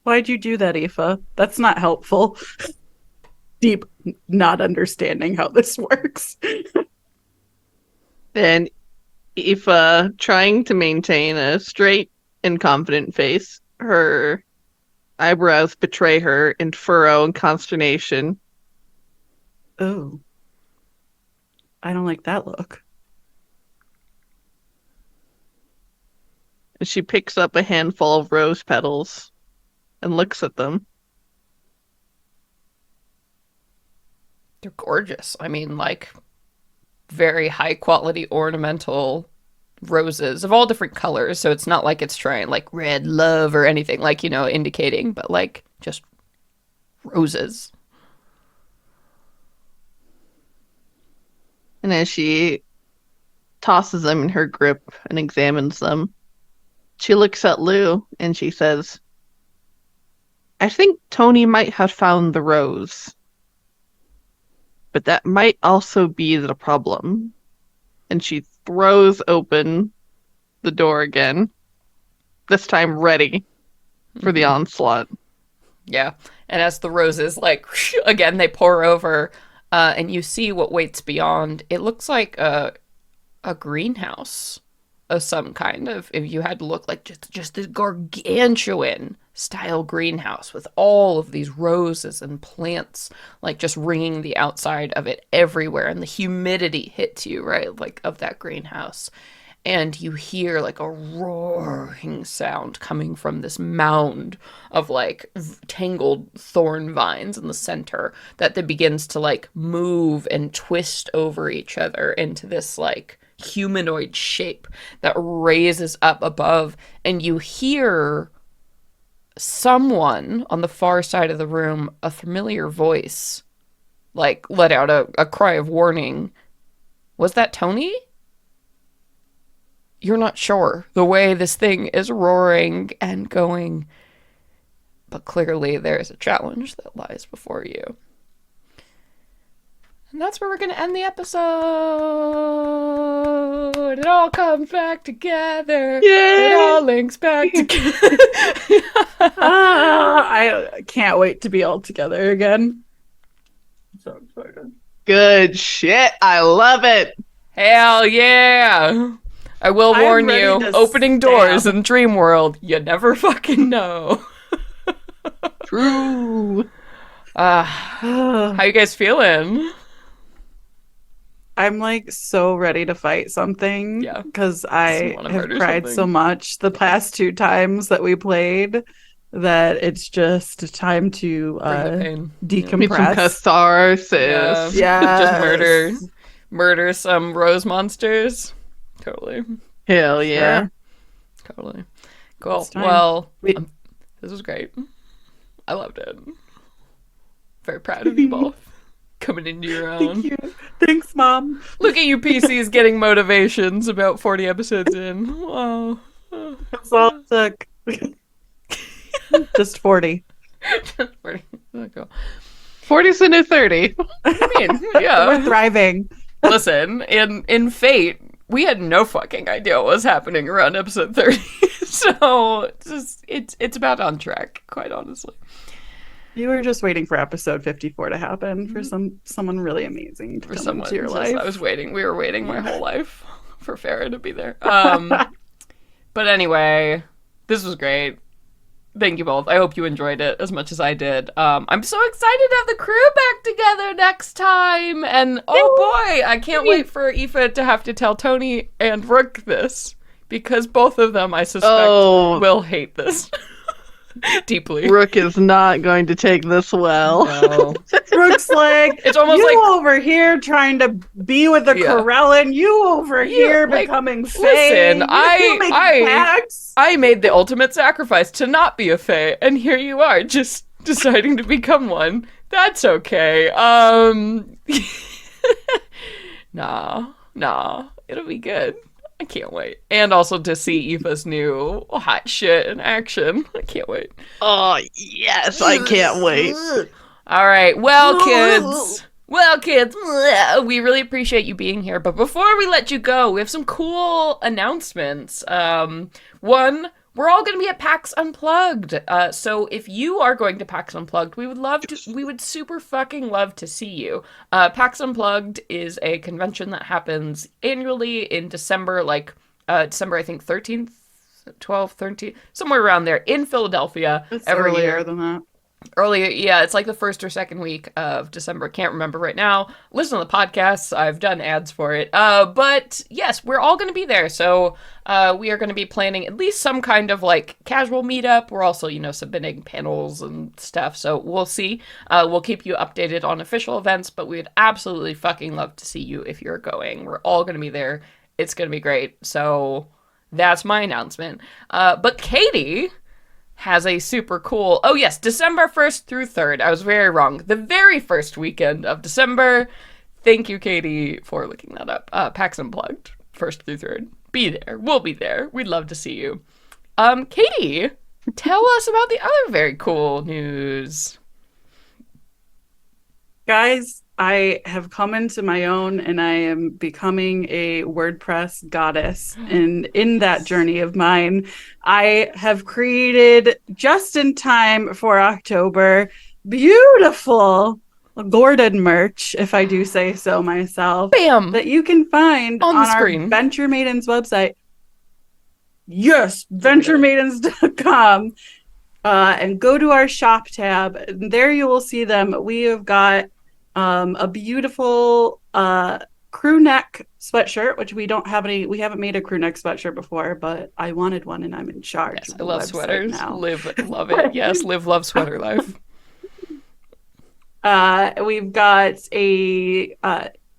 Why'd you do that, Aoife? That's not helpful. Deep not understanding how this works. And Aoife, trying to maintain a straight and confident face, her eyebrows betray her in furrow and consternation. Oh. I don't like that look. And she picks up a handful of rose petals and looks at them. They're gorgeous. I mean, like, very high quality ornamental roses of all different colors. So it's not like it's trying like red love or anything, like, you know, indicating, but like just roses. And as she tosses them in her grip and examines them, she looks at Lu and she says, I think Toni might have found the rose. But that might also be the problem. And she throws open the door again, this time ready for the onslaught. Yeah. And as the roses, like, again, they pour over, and you see what waits beyond. It looks like a greenhouse of some kind of, if you had to look like just this gargantuan style greenhouse with all of these roses and plants, like just ringing the outside of it everywhere. And the humidity hits you, right? Like of that greenhouse. And you hear like a roaring sound coming from this mound of like tangled thorn vines in the center that then begins to like move and twist over each other into this like humanoid shape that raises up above. And you hear someone on the far side of the room, a familiar voice, like let out a cry of warning. Was that Toni? You're not sure. The way this thing is roaring and going. But clearly there is a challenge that lies before you. And that's where we're going to end the episode. It all comes back together. Yay! It all links back together. I can't wait to be all together again. So excited. Good shit. I love it. Hell yeah. I will I'm warn ready you, to opening doors stab. in Dream World, you never fucking know. True. How you guys feeling? I'm like so ready to fight something. Yeah. Because I wanna have murder cried something. so much the past 2 times that we played that it's just time to Bring the pain. Need some decompress. catharsis. Yeah. Just murder some rose monsters. Totally. Hell yeah. Sure. Totally. Cool. It's time. Well, We- this was great. I loved it. Very proud of you both. Coming into your own. Thank you. Thanks, Mom. Look at you PCs getting motivations about 40 episodes in. Wow. That's all it took. Just 40. Pretty cool. 40's the new 30. I mean, We're yeah. thriving. Listen, in Fate, we had no fucking idea what was happening around episode 30. So it's about on track, quite honestly. You were just waiting for episode 54 to happen for someone really amazing to For come someone, into your just- life. I was waiting. We were waiting my whole life for Farrah to be there. But anyway, this was great. Thank you both. I hope you enjoyed it as much as I did. I'm so excited to have the crew back together next time. And oh boy, I can't wait for Aoife to have to tell Toni and Rook this, because both of them, I suspect, will hate this. Deeply. Rook is not going to take this well. No. Rook's like, it's almost you like over here trying to be with the Corellin, you over here becoming Fae. Listen, I made the ultimate sacrifice to not be a Fae, and here you are, just deciding to become one. That's okay. Nah, it'll be good. I can't wait. And also to see Aoife's new hot shit in action. I can't wait. Oh, yes, I can't wait. All right. Well, kids, we really appreciate you being here. But before we let you go, we have some cool announcements. One, we're all going to be at PAX Unplugged. So if you are going to PAX Unplugged, we would super fucking love to see you. PAX Unplugged is a convention that happens annually in December, December, I think, 13th, 12th, 13th, somewhere around there in Philadelphia. It's every earlier year. than that. Earlier, yeah, it's like the first or second week of December. Can't remember right now. Listen to the podcasts. I've done ads for it. But yes, we're all going to be there. So we are going to be planning at least some kind of like casual meetup. We're also, submitting panels and stuff. So we'll see. We'll keep you updated on official events, but we'd absolutely fucking love to see you if you're going. We're all going to be there. It's going to be great. So that's my announcement. But Katie has a super cool, December 1st through 3rd. I was very wrong. The very first weekend of December. Thank you, Katie, for looking that up. PAX Unplugged, 1st through 3rd. Be there. We'll be there. We'd love to see you. Katie, tell us about the other very cool news. Guys, I have come into my own and I am becoming a WordPress goddess. And in that journey of mine, I have created just in time for October beautiful Gordon merch, if I do say so myself. Bam! That you can find on the our screen. Venture Maidens website. Yes, venturemaidens.com. And go to our shop tab. And there you will see them. We have got a beautiful crew neck sweatshirt, which we don't have any. We haven't made a crew neck sweatshirt before, but I wanted one, and I'm in charge. Yes, I love sweaters. Now. Love it. Yes, love sweater life. We've got a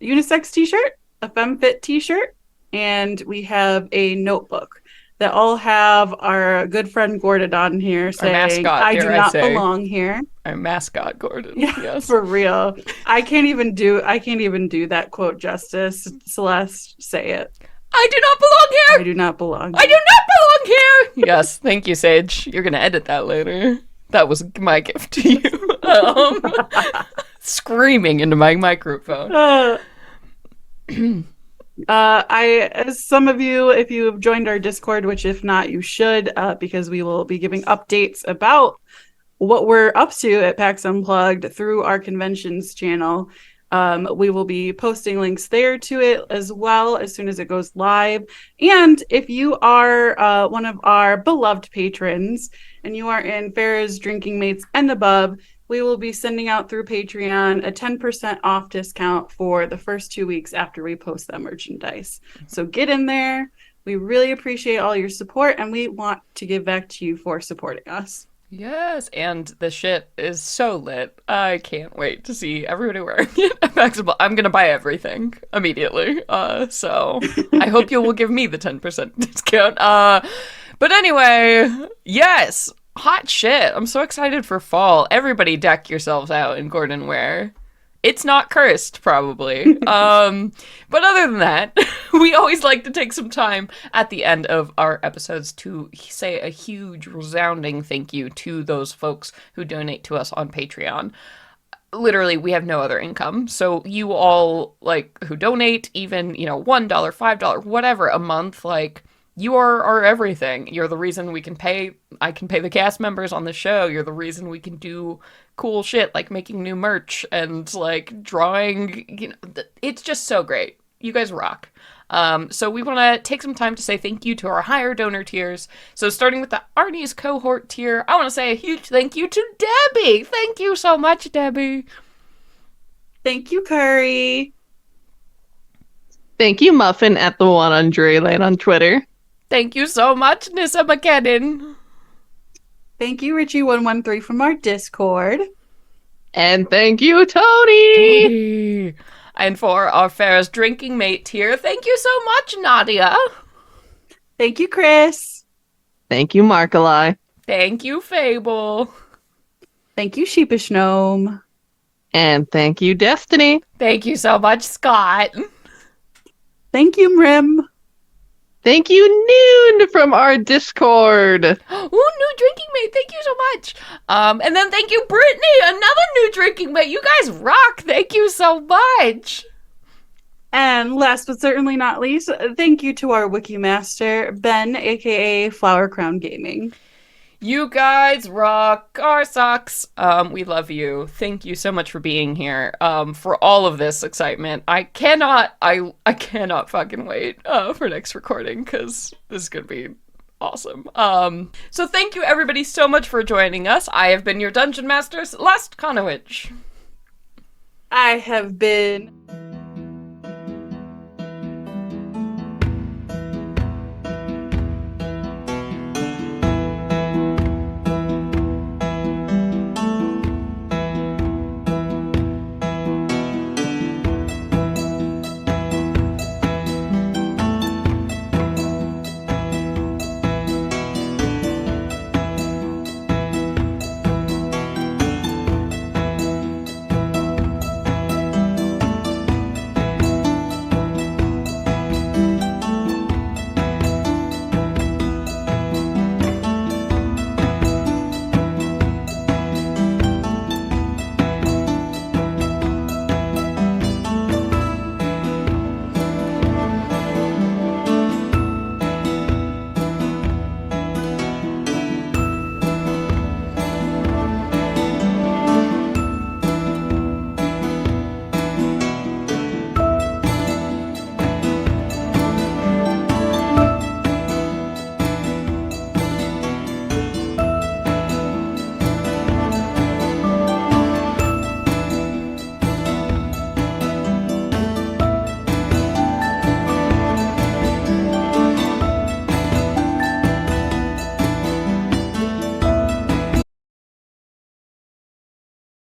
unisex t-shirt, a femme-fit t-shirt, and we have a notebook that all have our good friend Gordon on here saying, mascot, I do not belong here. Our mascot, Gordon. Yeah, yes. For real. I can't even do that quote justice. Celeste, say it. I do not belong here. I do not belong. I do not belong here. Yes, thank you, Sage. You're going to edit that later. That was my gift to you. Screaming into my microphone. As some of you, if you have joined our Discord, which if not, you should, because we will be giving updates about what we're up to at PAX Unplugged through our conventions channel. We will be posting links there to it as well as soon as it goes live. And if you are one of our beloved patrons and you are in Farrah's Drinking Mates and above, we will be sending out through Patreon a 10% off discount for the first 2 weeks after we post that merchandise. So get in there. We really appreciate all your support, and we want to give back to you for supporting us. Yes, and the shit is so lit. I can't wait to see everybody wearing it. I'm going to buy everything immediately. So I hope you will give me the 10% discount. But anyway, yes. Hot shit. I'm so excited for fall. Everybody deck yourselves out in Gordon wear. It's not cursed, probably. But other than that, we always like to take some time at the end of our episodes to say a huge, resounding thank you to those folks who donate to us on Patreon. Literally, we have no other income. So you all, who donate, even, $1, $5, whatever a month, you are our everything. You're the reason I can pay the cast members on the show. You're the reason we can do cool shit like making new merch and drawing. It's just so great. You guys rock. So we want to take some time to say thank you to our higher donor tiers. So starting with the Arnie's cohort tier, I want to say a huge thank you to Debbie. Thank you so much, Debbie. Thank you, Curry. Thank you, Muffin at the one on Drury Lane on Twitter. Thank you so much, Nissa McKinnon. Thank you, Richie113 from our Discord. And thank you, Toni! And for our fairest drinking mate here, thank you so much, Nadia. Thank you, Chris. Thank you, Markali. Thank you, Fable. Thank you, Sheepish Gnome. And thank you, Destiny. Thank you so much, Scott. Thank you, Mrim. Thank you, Noon, from our Discord. Ooh, new drinking mate. Thank you so much. And then thank you, Brittany, another new drinking mate. You guys rock. Thank you so much. And last but certainly not least, thank you to our wiki master, Ben, aka Flower Crown Gaming. You guys rock our socks. We love you. Thank you so much for being here. For all of this excitement. I cannot fucking wait for next recording, because this is gonna be awesome. So thank you everybody so much for joining us. I have been your Dungeon Master, Celeste Konowich. I have been